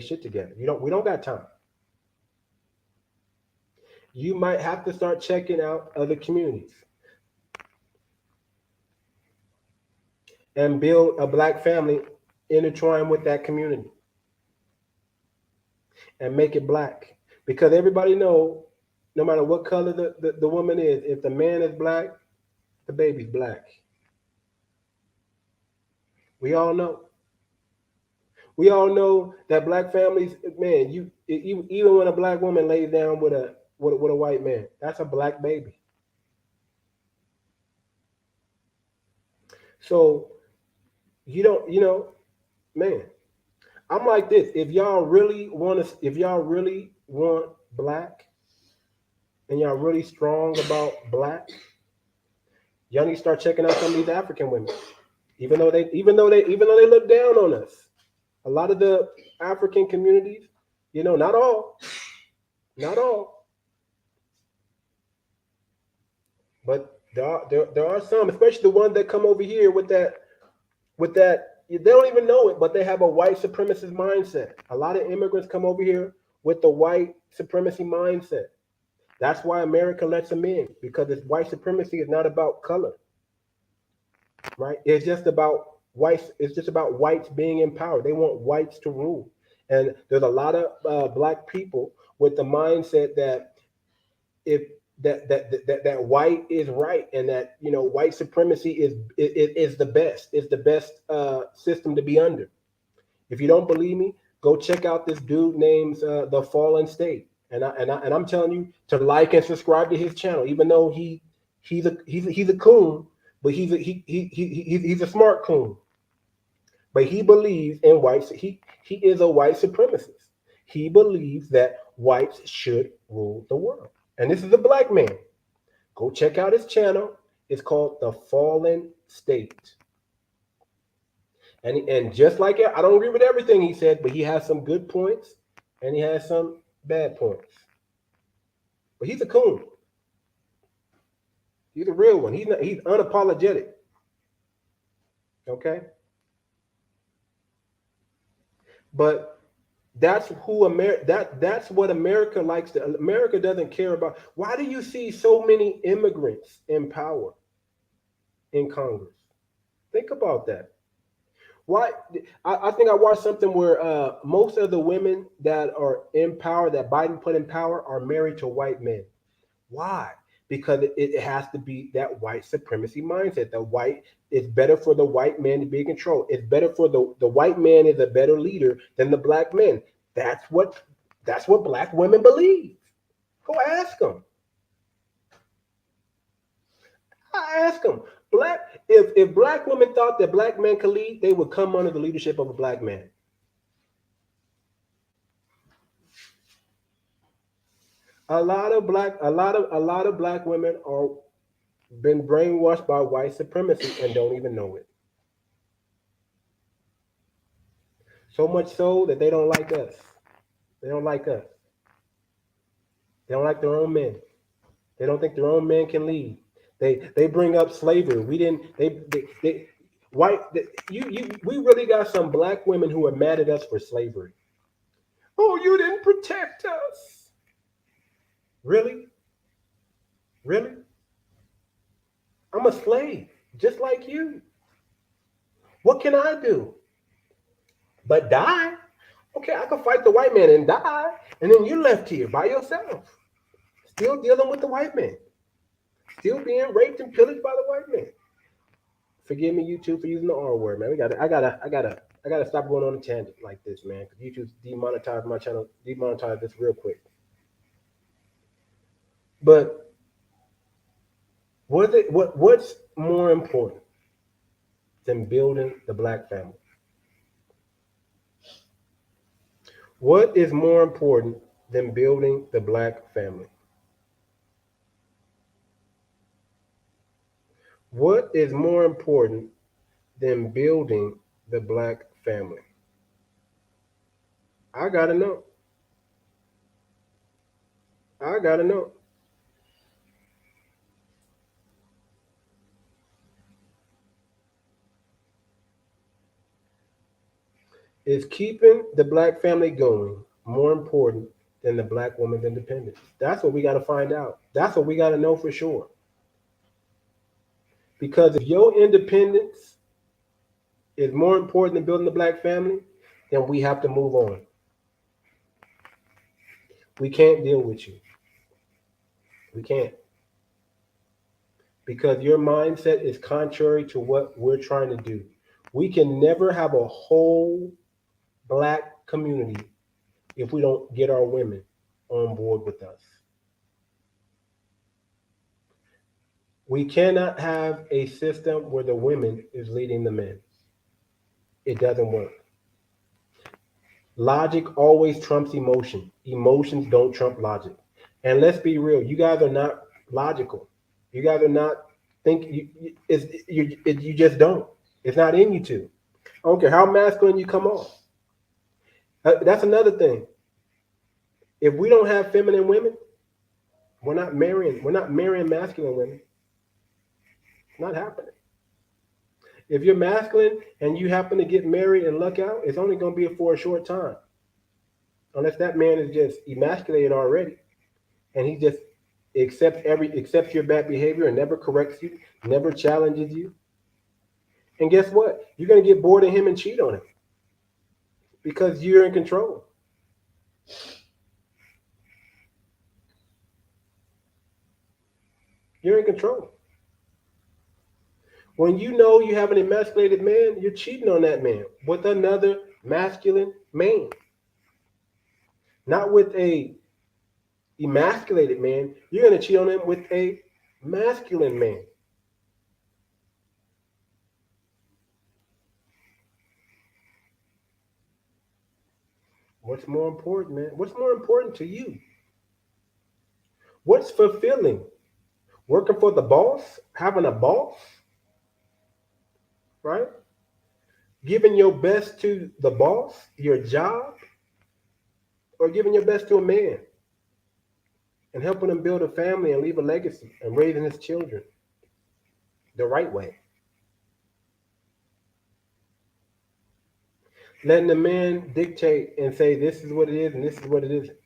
shit together. We don't got time. You might have to start checking out other communities and build a black family intertwined with that community and make it black. Because everybody know, no matter what color the woman is, if the man is black, the baby's black. We all know. We all know that black families, man, even when a black woman lays down with a white man, that's a black baby. So you don't, Man, I'm like this. If y'all really want black, and y'all really strong about black, y'all need to start checking out some of these African women. Even though they look down on us. A lot of the African communities, not all, not all, but there are some, especially the ones that come over here with that they don't even know it, but they have a white supremacist mindset. A lot of immigrants come over here with the white supremacy mindset. That's why America lets them in, because it's white supremacy is not about color, right? It's just about whites being in power. They want whites to rule, and there's a lot of black people with the mindset that if that white is right, and that white supremacy is the best system to be under. If you don't believe me, go check out this dude named The Fallen State, and I'm telling you to like and subscribe to his channel, even though he's a coon, but he's a smart coon. But he believes in whites. He is a white supremacist. He believes that whites should rule the world. And this is a black man. Go check out his channel. It's called The Fallen State. And just like it, I don't agree with everything he said, but he has some good points and he has some bad points. But he's a coon. He's a real one. He's unapologetic. Okay? But that's what America likes to. America doesn't care about. Why do you see so many immigrants in power in Congress? Think about that. Why? I think I watched something where most of the women that are in power, that Biden put in power, are married to white men. Why? Because it has to be that white supremacy mindset. It's better for the white man to be in control. It's better for the white man is a better leader than the black man. That's what black women believe. Go ask them. I ask them. If black women thought that black men could lead, they would come under the leadership of a black man. A lot of black women are been brainwashed by white supremacy and don't even know it. So much so that they don't like us. They don't like us. They don't like their own men. They don't think their own men can lead. They bring up slavery. We didn't. We really got some black women who are mad at us for slavery. Oh, you didn't protect us. Really? Really? I'm a slave, just like you. What can I do? But die? Okay, I can fight the white man and die, and then you're left here by yourself, still dealing with the white man, still being raped and pillaged by the white man. Forgive me, YouTube, for using the R word, man. I gotta stop going on a tangent like this, man, because YouTube demonetized my channel, demonetized this real quick. But what's more important than building the black family? What is more important than building the black family? What is more important than building the black family? I gotta know. I gotta know. Is keeping the black family going more important than the black woman's independence? That's what we got to find out. That's what we got to know for sure. Because if your independence is more important than building the black family, then we have to move on. We can't deal with you. We can't. Because your mindset is contrary to what we're trying to do. We can never have a whole black community if we don't get our women on board with us. We cannot have a system where the women is leading the men. It doesn't work. Logic always trumps emotion. Emotions don't trump logic. And let's be real, you guys are not logical. You guys are not you just don't. It's not in you to. I don't care how masculine you come off. That's another thing. If we don't have feminine women, we're not marrying. We're not marrying masculine women. It's not happening. If you're masculine and you happen to get married and luck out, it's only going to be for a short time. Unless that man is just emasculated already, and he just accepts your bad behavior and never corrects you, never challenges you. And guess what? You're going to get bored of him and cheat on him because you're in control. You're in control. When you know you have an emasculated man, you're cheating on that man with another masculine man. Not with a emasculated man. You're going to cheat on him with a masculine man. What's more important, man? What's more important to you? What's fulfilling? Working for the boss? Having a boss? Right? Giving your best to the boss, your job, or giving your best to a man and helping him build a family and leave a legacy and raising his children the right way. Letting the man dictate and say this is what it is and this is what it isn't.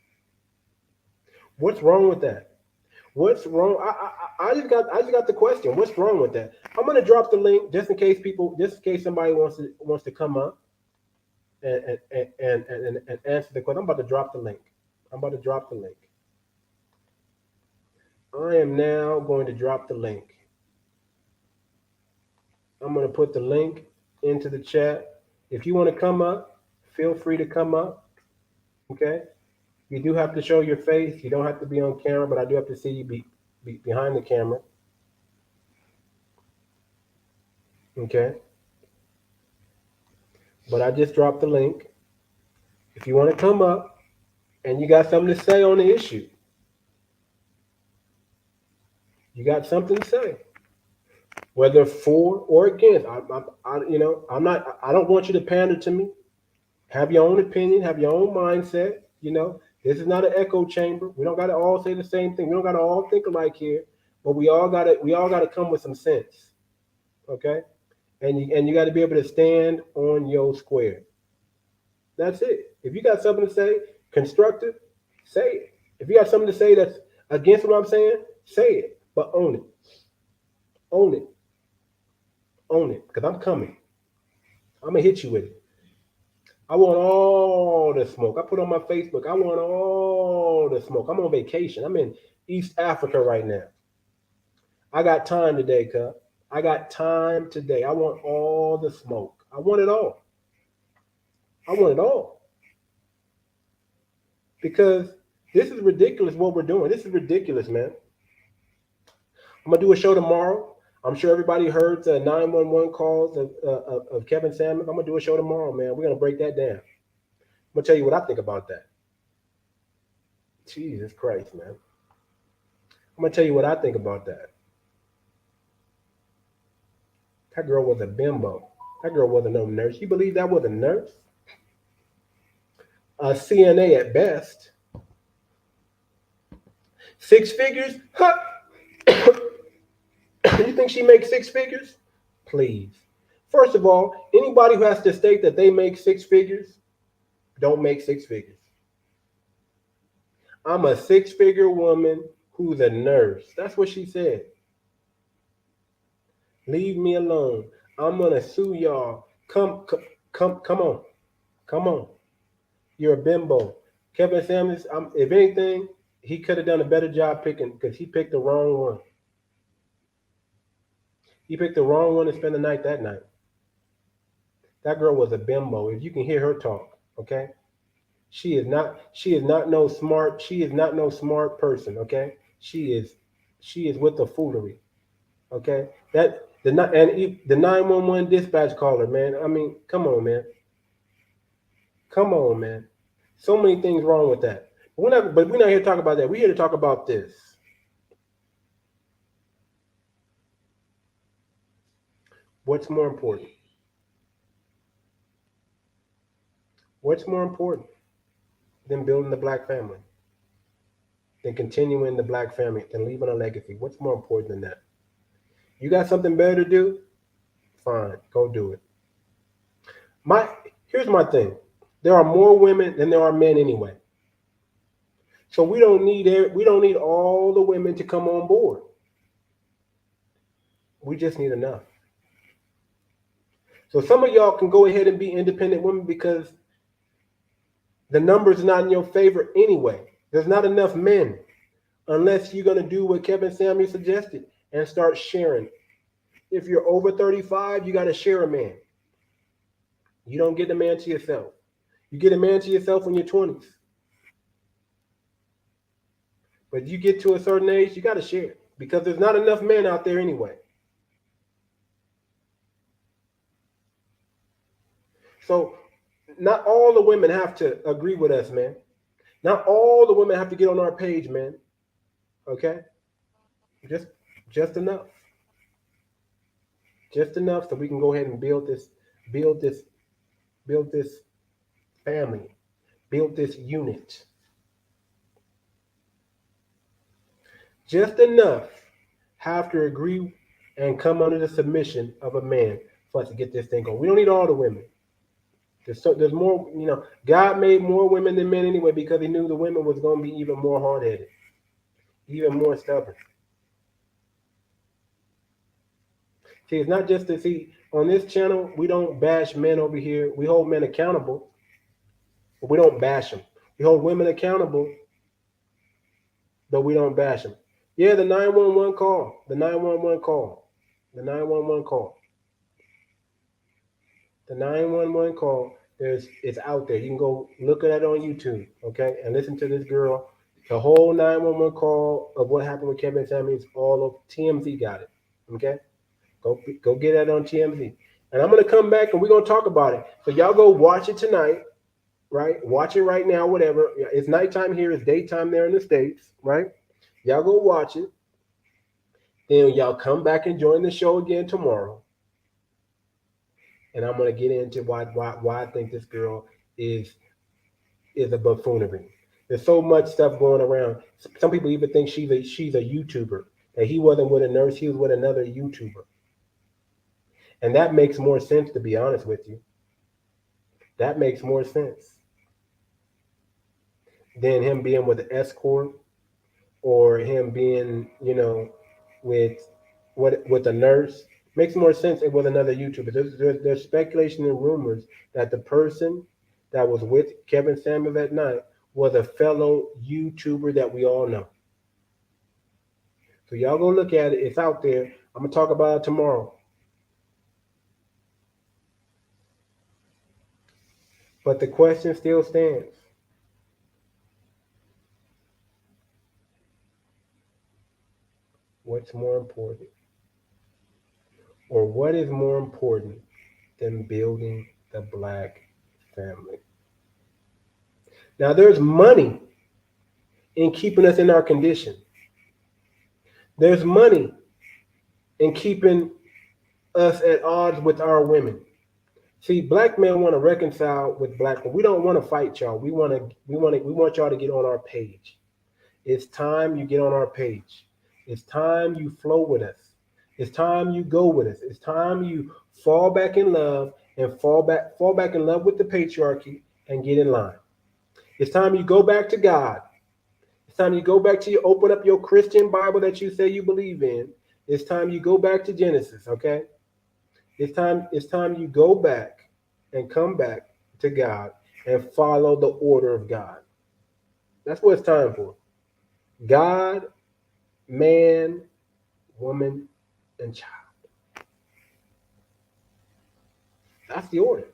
What's wrong with that? What's wrong? I just got the question. What's wrong with that? I'm gonna drop the link just in case somebody wants to come up and answer the question. I'm about to drop the link. I am now going to drop the link. I'm going to put the link into the chat. If you want to come up, feel free to come up. Okay? You do have to show your face. You don't have to be on camera, but I do have to see you be behind the camera. Okay? But I just dropped the link. If you want to come up and you got something to say on the issue, you got something to say, whether for or against. I don't want you to pander to me. Have your own opinion. Have your own mindset. This is not an echo chamber. We don't got to all say the same thing. We don't got to all think alike here. But we all got to come with some sense. Okay, and you got to be able to stand on your square. That's it. If you got something to say, constructive, say it. If you got something to say that's against what I'm saying, say it. But own it. Own it. Own it. Because I'm coming. I'm going to hit you with it. I want all the smoke. I put on my Facebook, I want all the smoke. I'm on vacation. I'm in East Africa right now. I got time today, cuz. I got time today. I want all the smoke. I want it all. I want it all. Because this is ridiculous what we're doing. This is ridiculous, man. I'm going to do a show tomorrow. I'm sure everybody heard the 911 calls of Kevin Samuels. I'm going to do a show tomorrow, man. We're going to break that down. I'm going to tell you what I think about that. Jesus Christ, man. I'm going to tell you what I think about that. That girl was a bimbo. That girl wasn't no nurse. You believe that was a nurse? A CNA at best. 6 figures? Huh. You think she makes 6 figures? Please. First of all, anybody who has to state that they make 6 figures don't make 6 figures. I'm a 6-figure woman who's a nurse. That's what she said. Leave me alone. I'm gonna sue y'all. Come on. Come on. You're a bimbo. Kevin Samuels, if anything, he could have done a better job picking because he picked the wrong one. He picked the wrong one to spend the night that night. That girl was a bimbo. If you can hear her talk, okay? She is not no smart person, okay? She is with the foolery. Okay? The 911 dispatch caller, man. I mean, come on, man. Come on, man. So many things wrong with that. But we're not here to talk about that. We're here to talk about this. What's more important? What's more important than building the black family? Than continuing the black family, than leaving a legacy? What's more important than that? You got something better to do? Fine, go do it. Here's my thing. There are more women than there are men anyway. So we don't need all the women to come on board. We just need enough. So some of y'all can go ahead and be independent women because the numbers are not in your favor anyway. There's not enough men unless you're going to do what Kevin Samuel suggested and start sharing. If you're over 35, you got to share a man. You don't get a man to yourself. You get a man to yourself in your 20s. But you get to a certain age, you got to share because there's not enough men out there anyway. So not all the women have to agree with us, man. Not all the women have to get on our page, man. Okay? Just enough. Just enough so we can go ahead and build this family, build this unit. Just enough have to agree and come under the submission of a man for us to get this thing going. We don't need all the women. There's more, God made more women than men anyway because he knew the women was going to be even more hard-headed, even more stubborn. See, it's not just to see, on this channel, we don't bash men over here. We hold men accountable, but we don't bash them. We hold women accountable, but we don't bash them. Yeah, the 911 call, the 911 call, the 911 call. The 911 call, it's out there. You can go look at that on YouTube, okay? And listen to this girl. The whole 911 call of what happened with Kevin Samuels, all of TMZ got it, okay? Go get that on TMZ. And I'm going to come back and we're going to talk about it. So y'all go watch it tonight, right? Watch it right now, whatever. It's nighttime here. It's daytime there in the States, right? Y'all go watch it. Then y'all come back and join the show again tomorrow. And I'm going to get into why I think this girl is a buffoonery. There's so much stuff going around. Some people even think she's a YouTuber. That he wasn't with a nurse, he was with another YouTuber. And that makes more sense, to be honest with you. That makes more sense than him being with an escort or him being, with a nurse. Makes more sense with another YouTuber. There's speculation and rumors that the person that was with Kevin Samuels that night was a fellow YouTuber that we all know. So y'all go look at it. It's out there. I'm going to talk about it tomorrow. But the question still stands. What's more important? Or what is more important than building the black family? Now, there's money in keeping us in our condition. There's money in keeping us at odds with our women. See, black men want to reconcile with black men. We don't want to fight y'all. We want y'all to get on our page. It's time you get on our page. It's time you flow with us. It's time you go with us. It's time you fall back in love and fall back in love with the patriarchy and get in line. It's time you go back to God. It's time you go back to open up your Christian Bible that you say you believe in. It's time you go back to Genesis, okay? It's time you go back and come back to God and follow the order of God. That's what it's time for. God, man, woman, and child. That's the order.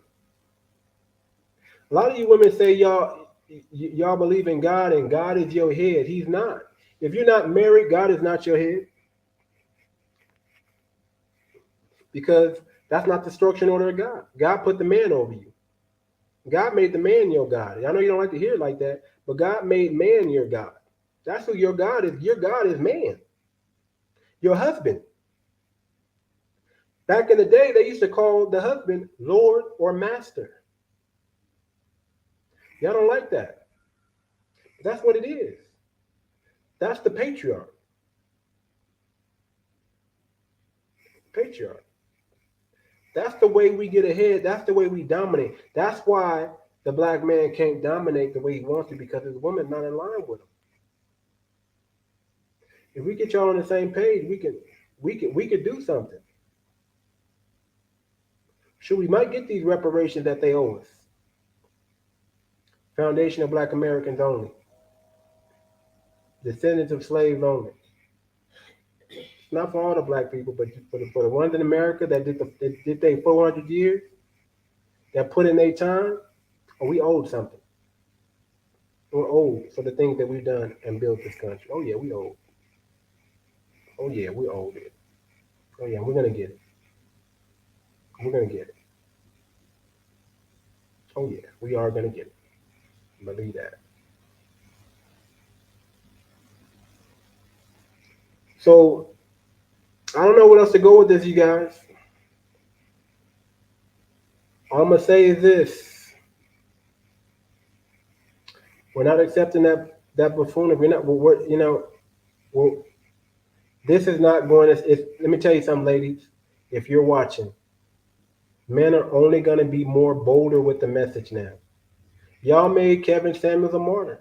A lot of you women say y'all believe in God and God is your head. He's not. If you're not married, God is not your head. Because that's not the structure and order of God. God put the man over you. God made the man your God. I know you don't like to hear it like that, but God made man your God. That's who your God is. Your God is man, your husband. Back in the day, they used to call the husband Lord or Master. Y'all don't like that. That's what it is. That's the patriarch. Patriarch. That's the way we get ahead. That's the way we dominate. That's why the black man can't dominate the way he wants to, because his woman's not in line with him. If we get y'all on the same page, we could do something. Sure, we might get these reparations that they owe us. Foundation of Black Americans only. Descendants of slaves only. It's not for all the black people, but for the ones in America that did their 400 years, that put in their time, we owed something. We're old for the things that we've done and built this country. Oh yeah, we old. Oh yeah, we owed it. Oh yeah, we're gonna get it. We're gonna get it. Oh yeah, we are gonna get it. Believe that. So I don't know what else to go with this, you guys. All I'm gonna say is this: we're not accepting that buffoonery. We're not. We're, this is not going to. Let me tell you something, ladies. If you're watching, men are only going to be more bolder with the message now. Y'all made Kevin Samuels a martyr.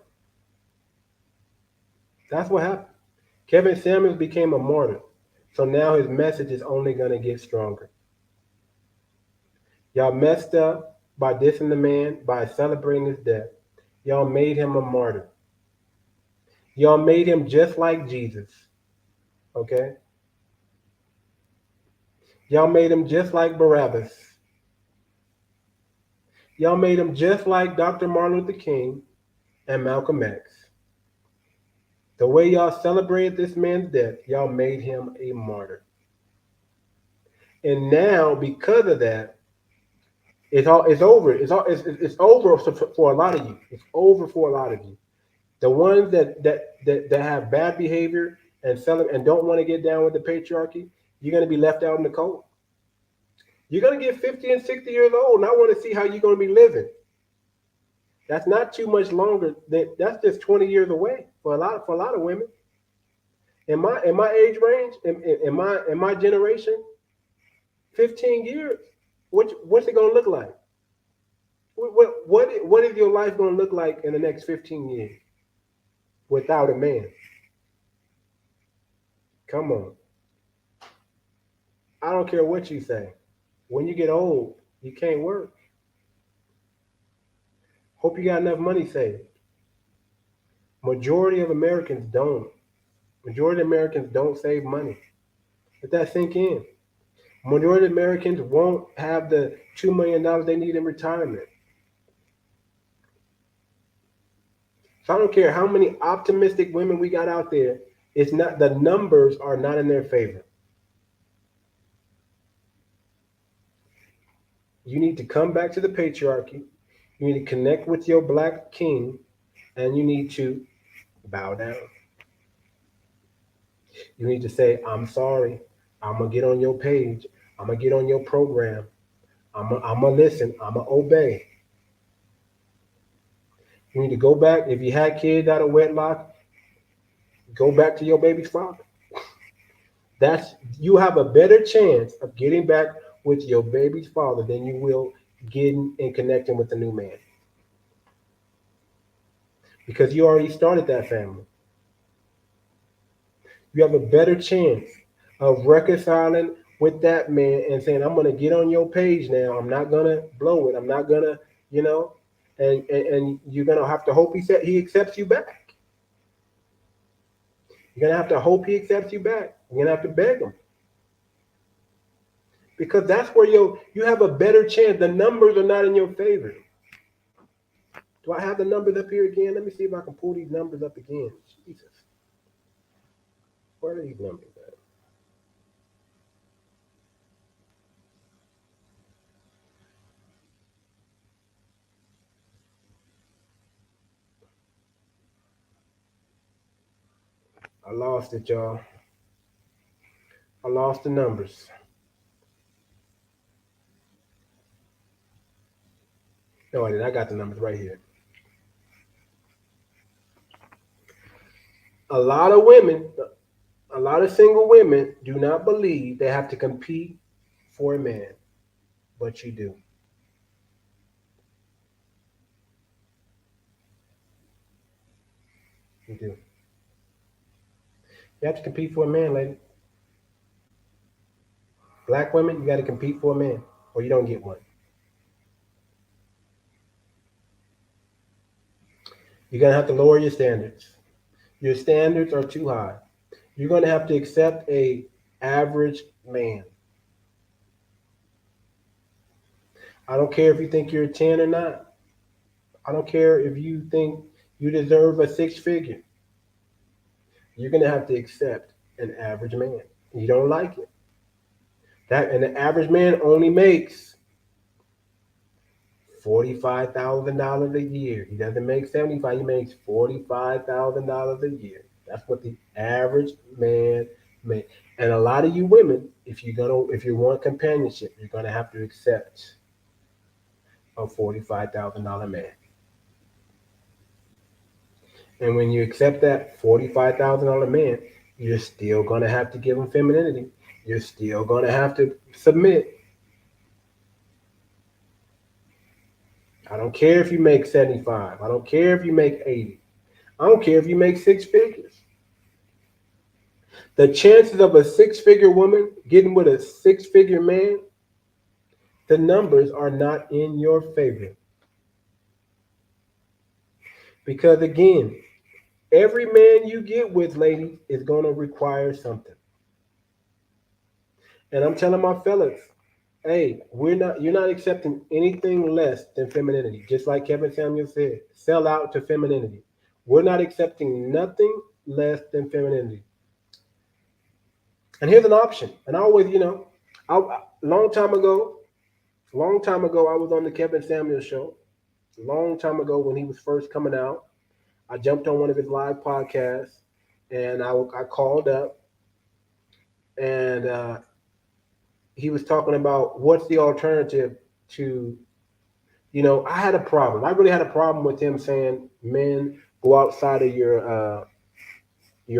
That's what happened. Kevin Samuels became a martyr. So now his message is only going to get stronger. Y'all messed up by dissing the man, by celebrating his death. Y'all made him a martyr. Y'all made him just like Jesus. Okay? Y'all made him just like Barabbas. Y'all made him just like Dr. Martin Luther King and Malcolm X. The way y'all celebrated this man's death, y'all made him a martyr. And now, because of that, it's over. It's over for a lot of you. It's over for a lot of you. The ones that have bad behavior and don't want to get down with the patriarchy, you're going to be left out in the cold. You're going to get 50 and 60 years old, and I want to see how you're going to be living. That's not too much longer. That's just 20 years away for a lot of women. In my age range, in my generation, 15 years. What's it gonna look like? What is your life gonna look like in the next 15 years without a man? Come on. I don't care what you say. When you get old, you can't work. Hope you got enough money saved. Majority of Americans don't. Majority of Americans don't save money. Let that sink in. Majority of Americans won't have the $2 million they need in retirement. So I don't care how many optimistic women we got out there. It's not, the numbers are not in their favor. You need to come back to the patriarchy. You need to connect with your black king, and you need to bow down. You need to say, I'm sorry. I'm going to get on your page. I'm going to get on your program. I'm going to listen. I'm going to obey. You need to go back. If you had kids out of wedlock, go back to your baby's father. You have a better chance of getting back with your baby's father than you will getting and connecting with the new man. Because you already started that family. You have a better chance of reconciling with that man and saying, I'm going to get on your page now. I'm not going to blow it. I'm not going to, and you're going to have to hope he accepts you back. You're going to have to hope he accepts you back. You're going to have to beg him. Because that's where you have a better chance. The numbers are not in your favor. Do I have the numbers up here again? Let me see if I can pull these numbers up again. Jesus. Where are these numbers at? I lost it, y'all. I lost the numbers. No, I did. I got the numbers right here. A lot of women, a lot of single women do not believe they have to compete for a man, but you do. You do. You have to compete for a man, lady. Black women, you got to compete for a man, or you don't get one. You're gonna have to lower your standards. Your standards are too high. You're gonna have to accept a average man. I don't care if you think you're a 10 or not. I don't care if you think you deserve a six figure. You're gonna have to accept an average man. You don't like it. That and the average man only makes $45,000 a year. He doesn't make 75. He makes $45,000 a year. That's what the average man makes. And a lot of you women, if you want companionship, you're gonna have to accept a $45,000 man. And when you accept that $45,000 man, you're still gonna have to give him femininity. You're still gonna have to submit. I don't care if you make 75. I don't care if you make 80. I don't care if you make six figures. The chances of a six-figure woman getting with a six-figure man, the numbers are not in your favor. Because again, every man you get with, ladies, is going to require something. And I'm telling my fellas, hey, you're not accepting anything less than femininity. Just like Kevin Samuel said, sell out to femininity. We're not accepting nothing less than femininity. And here's an option. And I always, long time ago, I was on the Kevin Samuel show. Long time ago when he was first coming out, I jumped on one of his live podcasts, and I called up, and he was talking about what's the alternative to, I had a problem. I really had a problem with him saying men go outside of your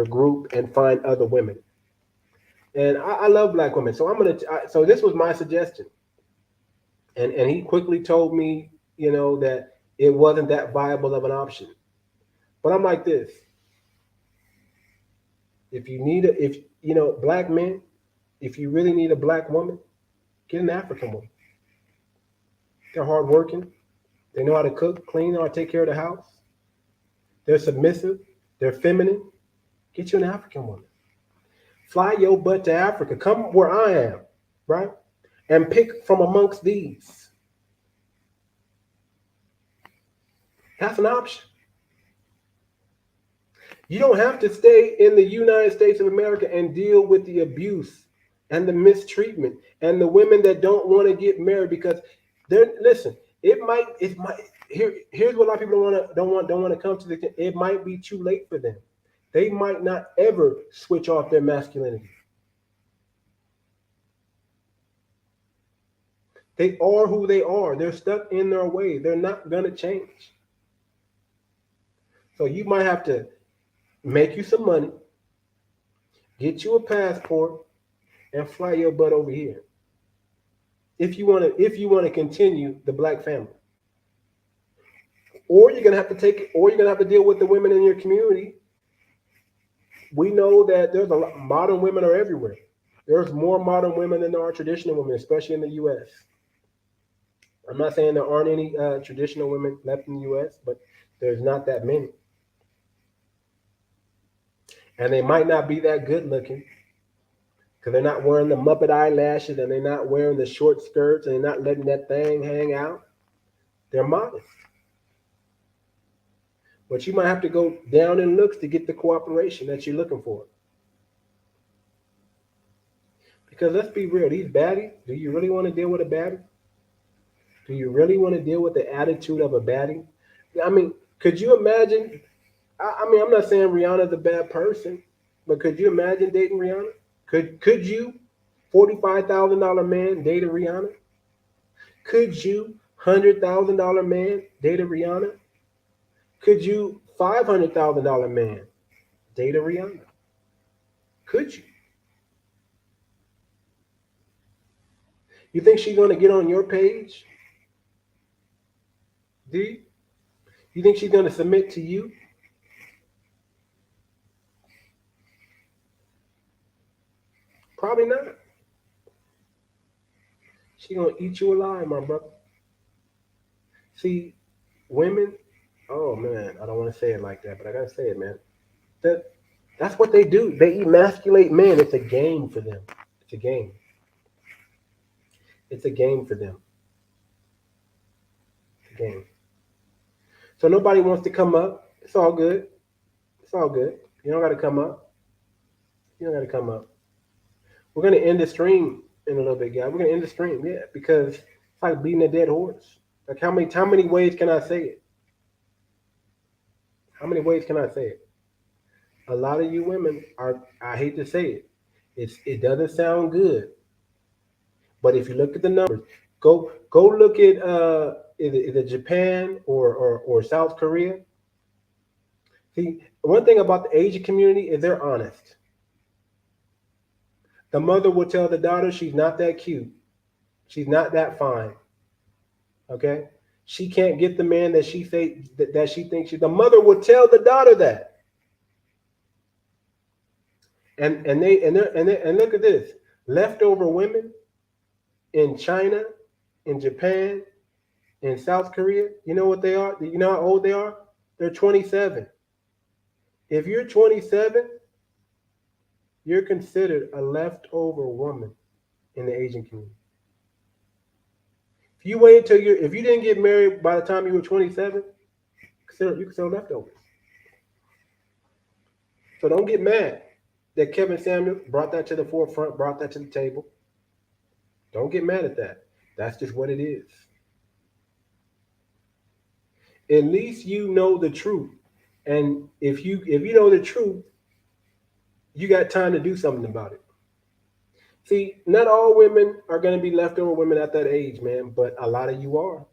group and find other women. And I love black women, so so this was my suggestion, and he quickly told me, that it wasn't that viable of an option. But I'm like this: if you need if black men, if you really need a black woman, get an African woman. They're hardworking. They know how to cook, clean, or take care of the house. They're submissive. They're feminine. Get you an African woman. Fly your butt to Africa. Come where I am, right? And pick from amongst these. That's an option. You don't have to stay in the United States of America and deal with the abuse and the mistreatment and the women that don't want to get married because listen, here's what a lot of people don't want to come to it might be too late for them. They might not ever switch off their masculinity. They are who they are. They're stuck in their way. They're not going to change. So you might have to make you some money, get you a passport, and fly your butt over here. If you want to continue the black family. Or you're gonna have to deal with the women in your community. We know that there's a lot, modern women are everywhere. There's more modern women than there are traditional women, especially in the U.S. I'm not saying there aren't any traditional women left in the U.S., but there's not that many. And they might not be that good looking because they're not wearing the Muppet eyelashes and they're not wearing the short skirts and they're not letting that thing hang out. They're modest. But you might have to go down in looks to get the cooperation that you're looking for. Because let's be real, these baddies, do you really want to deal with a baddie? Do you really want to deal with the attitude of a baddie? I mean, could you imagine? I'm not saying Rihanna's a bad person, But could you imagine dating Rihanna? Could you, $45,000 man, date a Rihanna? Could you, $100,000 man, date a Rihanna? Could you, $500,000 man, date a Rihanna? Could you? You think she's going to get on your page? Do you? You think she's going to submit to you? Probably not. She's going to eat you alive, my brother. See, women, oh man, I don't want to say it like that, but I got to say it, man. That, that's what they do. They emasculate men. It's a game for them. It's a game. It's a game for them. It's a game. So nobody wants to come up. It's all good. It's all good. You don't got to come up. You don't got to come up. We're going to end the stream in a little bit, guys. We're going to end the stream, yeah, because it's like beating a dead horse. Like how many ways can I say it? How many ways can I say it? A lot of you women are, I hate to say it, it doesn't sound good. But if you look at the numbers, go look at is it Japan or South Korea. See, one thing about the Asian community is they're honest. The mother will tell the daughter she's not that cute. She's not that fine. Okay? She can't get the man that she thinks she. The mother will tell the daughter that. And look at this. Leftover women in China, in Japan, in South Korea, you know what they are? You know how old they are? They're 27. If you're 27, you're considered a leftover woman in the Asian community. If you wait till if you didn't get married by the time you were 27, you consider leftovers. So don't get mad that Kevin Samuels brought that to the forefront, brought that to the table. Don't get mad at that. That's just what it is. At least you know the truth. And if you know the truth, you got time to do something about it. See, not all women are going to be leftover women at that age, man, but a lot of you are.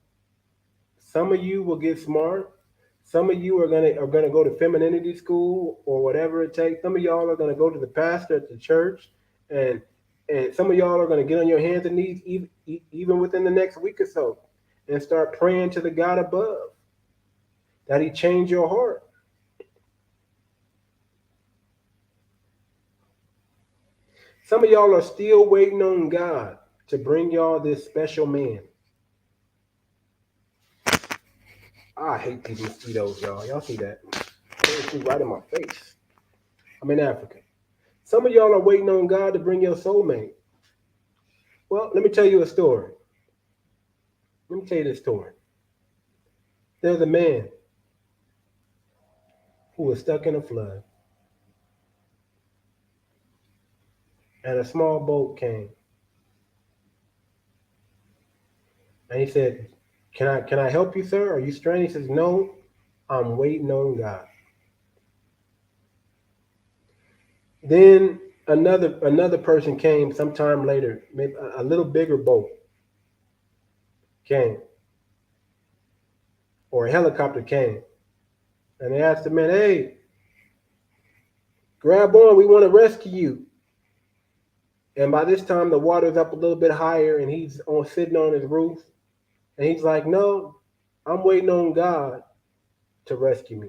Some of you will get smart. Some of you are gonna go to femininity school or whatever it takes. Some of y'all are gonna go to the pastor at the church, and some of y'all are gonna get on your hands and knees even within the next week or so, and start praying to the God above that He change your heart. Some of y'all are still waiting on God to bring y'all this special man. I hate these mosquitoes, y'all. Y'all see that? They're right in my face. I'm in Africa. Some of y'all are waiting on God to bring your soulmate. Well, let me tell you a story. Let me tell you this story. There's a man who was stuck in a flood. And a small boat came. And he said, Can I help you, sir? Are you stranded? He says, no, I'm waiting on God. Then another person came sometime later, maybe a little bigger boat came. Or a helicopter came. And they asked the man, hey, grab on, we want to rescue you. And by this time, the water's up a little bit higher, and he's sitting on his roof. And he's like, no, I'm waiting on God to rescue me.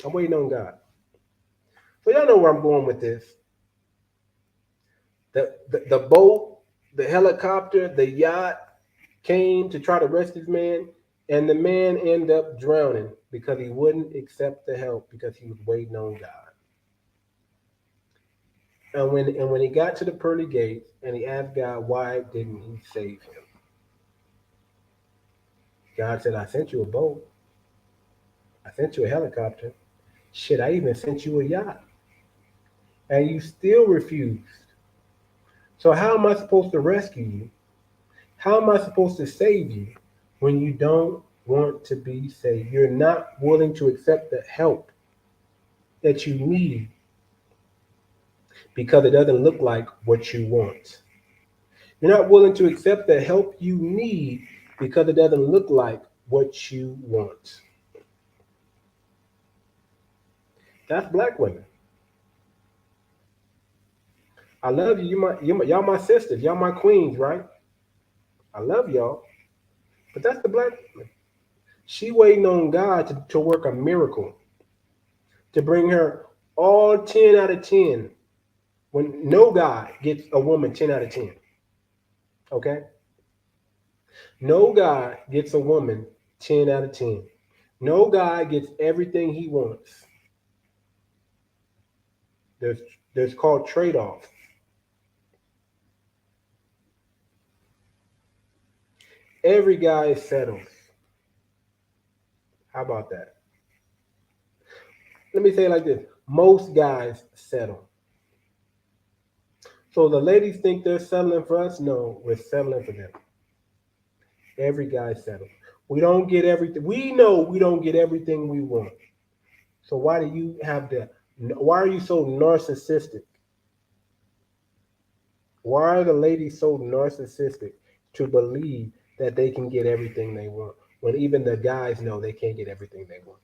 I'm waiting on God. So y'all know where I'm going with this. The boat, the helicopter, the yacht came to try to rescue this man, and the man ended up drowning because he wouldn't accept the help because he was waiting on God. And when he got to the pearly gates and he asked God, why didn't He save him? God said, I sent you a boat. I sent you a helicopter. Shit, I even sent you a yacht. And you still refused. So how am I supposed to rescue you? How am I supposed to save you when you don't want to be saved? You're not willing to accept the help that you need because it doesn't look like what you want. You're not willing to accept the help you need because it doesn't look like what you want. That's black women. I love you. Y'all my sisters. Y'all my queens, right? I love y'all. But that's the black woman. She waiting on God to work a miracle, to bring her all 10 out of 10. When no guy gets a woman 10 out of 10. Okay? No guy gets a woman 10 out of 10. No guy gets everything he wants. There's there's called trade-offs. Every guy is settled. How about that? Let me say it like this. Most guys settle. So the ladies think they're settling for us? No, we're settling for them. Every guy settles. We don't get everything. We know we don't get everything we want. So why do you have to? Why are you so narcissistic? Why are the ladies so narcissistic to believe that they can get everything they want when even the guys know they can't get everything they want?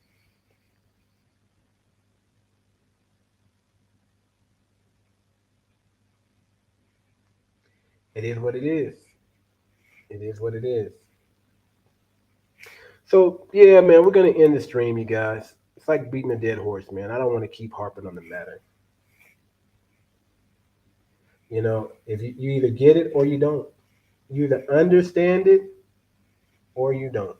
It is what it is. It is what it is. So yeah, man, we're gonna end the stream, you guys. It's like beating a dead horse, man. I don't want to keep harping on the matter. You know, if you either get it or you don't. You either understand it or you don't.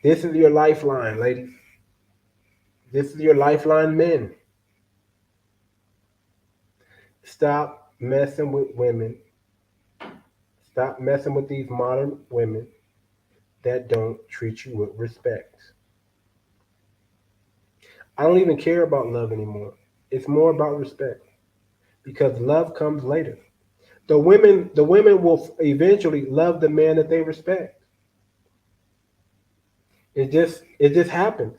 This is your lifeline, ladies. This is your lifeline, men. Stop messing with women. Stop messing with these modern women that don't treat you with respect. I don't even care about love anymore. It's more about respect because love comes later. The women will eventually love the man that they respect. It just happens.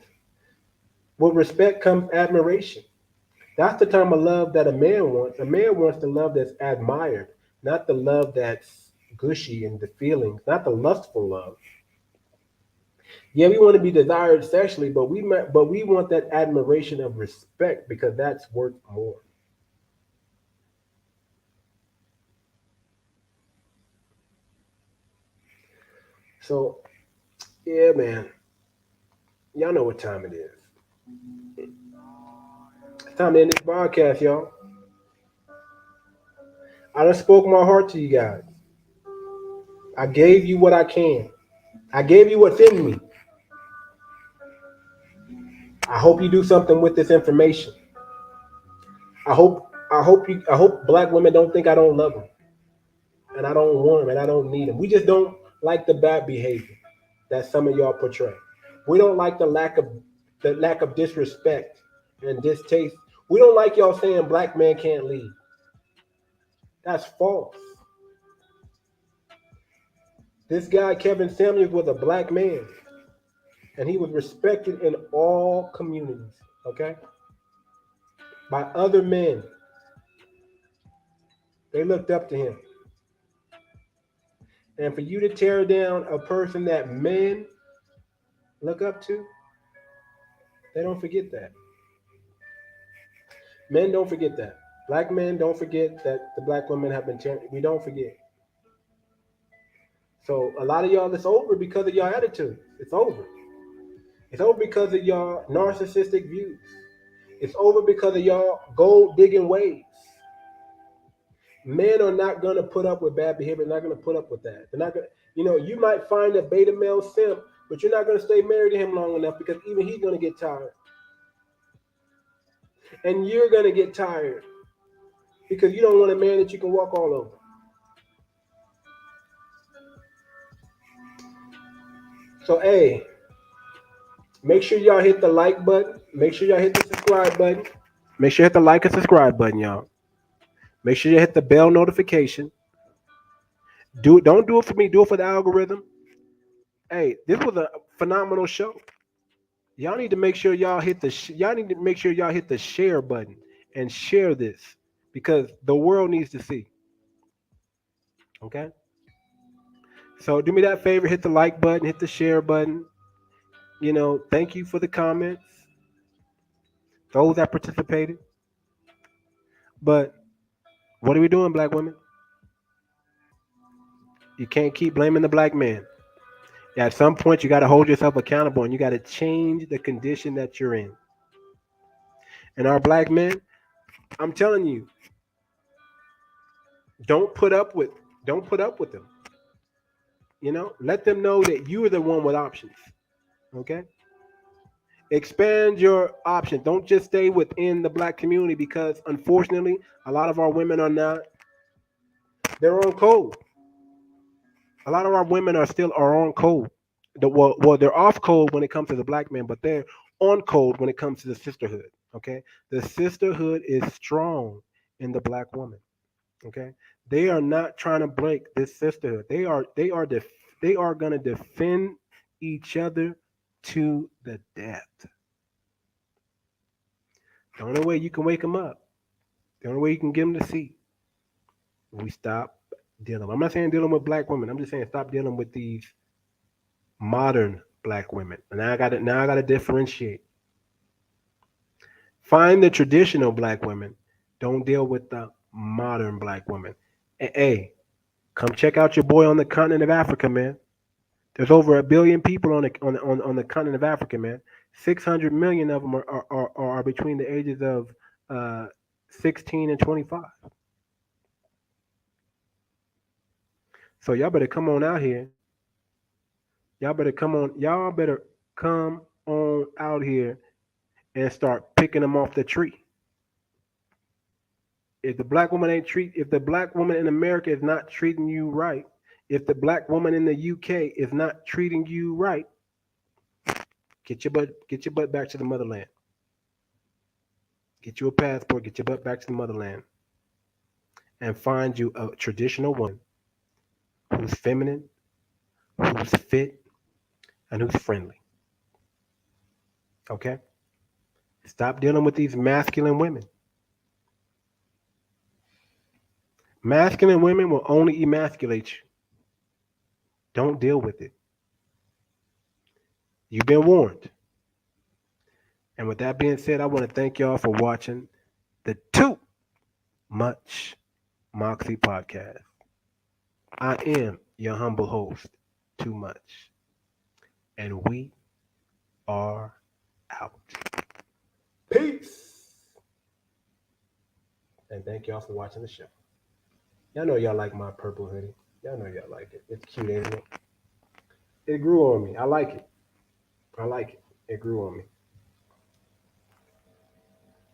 With respect comes admiration. That's the type of love that a man wants. A man wants the love that's admired, not the love that's gushy and the feelings, not the lustful love. Yeah, we want to be desired sexually, but we want that admiration of respect because that's worth more. So yeah, man, y'all know what time it is. It's time to end this broadcast, y'all. I done spoke my heart to you guys. I gave you what I can. I gave you what's in me. I hope you do something with this information. I hope black women don't think I don't love them and I don't want them and I don't need them. We just don't like the bad behavior that some of y'all portray. We don't like the lack of disrespect and distaste. We don't like y'all saying black men can't lead. That's false. This guy Kevin Samuels was a black man and he was respected in all communities, okay? By other men. They looked up to him. And for you to tear down a person that men look up to, they don't forget that. Men don't forget that. Black men don't forget that the black women have been tearing. We don't forget. So a lot of y'all, it's over because of your attitude. It's over. It's over because of your narcissistic views. It's over because of y'all gold digging ways. Men are not gonna put up with bad behavior. They're not gonna put up with that. They're not gonna. You might find a beta male simp, but you're not gonna stay married to him long enough because even he's gonna get tired, and you're gonna get tired because you don't want a man that you can walk all over. So, hey, make sure y'all hit the like button. Make sure y'all hit the subscribe button. Make sure you hit the like and subscribe button, y'all. Make sure you hit the bell notification. Don't do it for me. Do it for the algorithm. Hey, this was a phenomenal show. Y'all need to make sure y'all hit y'all need to make sure y'all hit the share button and share this because the world needs to see. Okay. So do me that favor, hit the like button, hit the share button. Thank you for the comments, those that participated. But what are we doing, black women? You can't keep blaming the black man. At some point, you got to hold yourself accountable and you got to change the condition that you're in. And our black men, I'm telling you, don't put up with don't put up with them. Let them know that you are the one with options. Okay? Expand your options. Don't just stay within the black community because unfortunately, a lot of our women are not they're on code. A lot of our women are on code. They're off code when it comes to the black man, but they're on code when it comes to the sisterhood. Okay, the sisterhood is strong in the black woman. Okay, they are not trying to break this sisterhood. They are going to defend each other to the death. The only way you can wake them up, the only way you can get them to see, we stop dealing. I'm not saying dealing with black women. I'm just saying stop dealing with these modern black women. And now I got to differentiate. Find the traditional black women. Don't deal with the modern black women. Hey, come check out your boy on the continent of Africa, man. There's over 1 billion people on the continent of Africa, man. 600 million of them are between the ages of 16 and 25. So y'all better come on out here. Y'all better come on out here and start picking them off the tree. If the black woman in America is not treating you right, if the black woman in the UK is not treating you right, get your butt back to the motherland. Get you a passport, get your butt back to the motherland, and find you a traditional woman who's feminine, who's fit, and who's friendly. Okay? Stop dealing with these masculine women. Masculine women will only emasculate you. Don't deal with it. You've been warned. And with that being said, I want to thank y'all for watching the Too Much Moxie podcast. I am your humble host, Too Much. And we are out. Peace. And thank y'all for watching the show. Y'all know y'all like my purple hoodie. Y'all know y'all like it. It's cute, ain't it? It grew on me. I like it. I like it. It grew on me.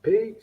Peace.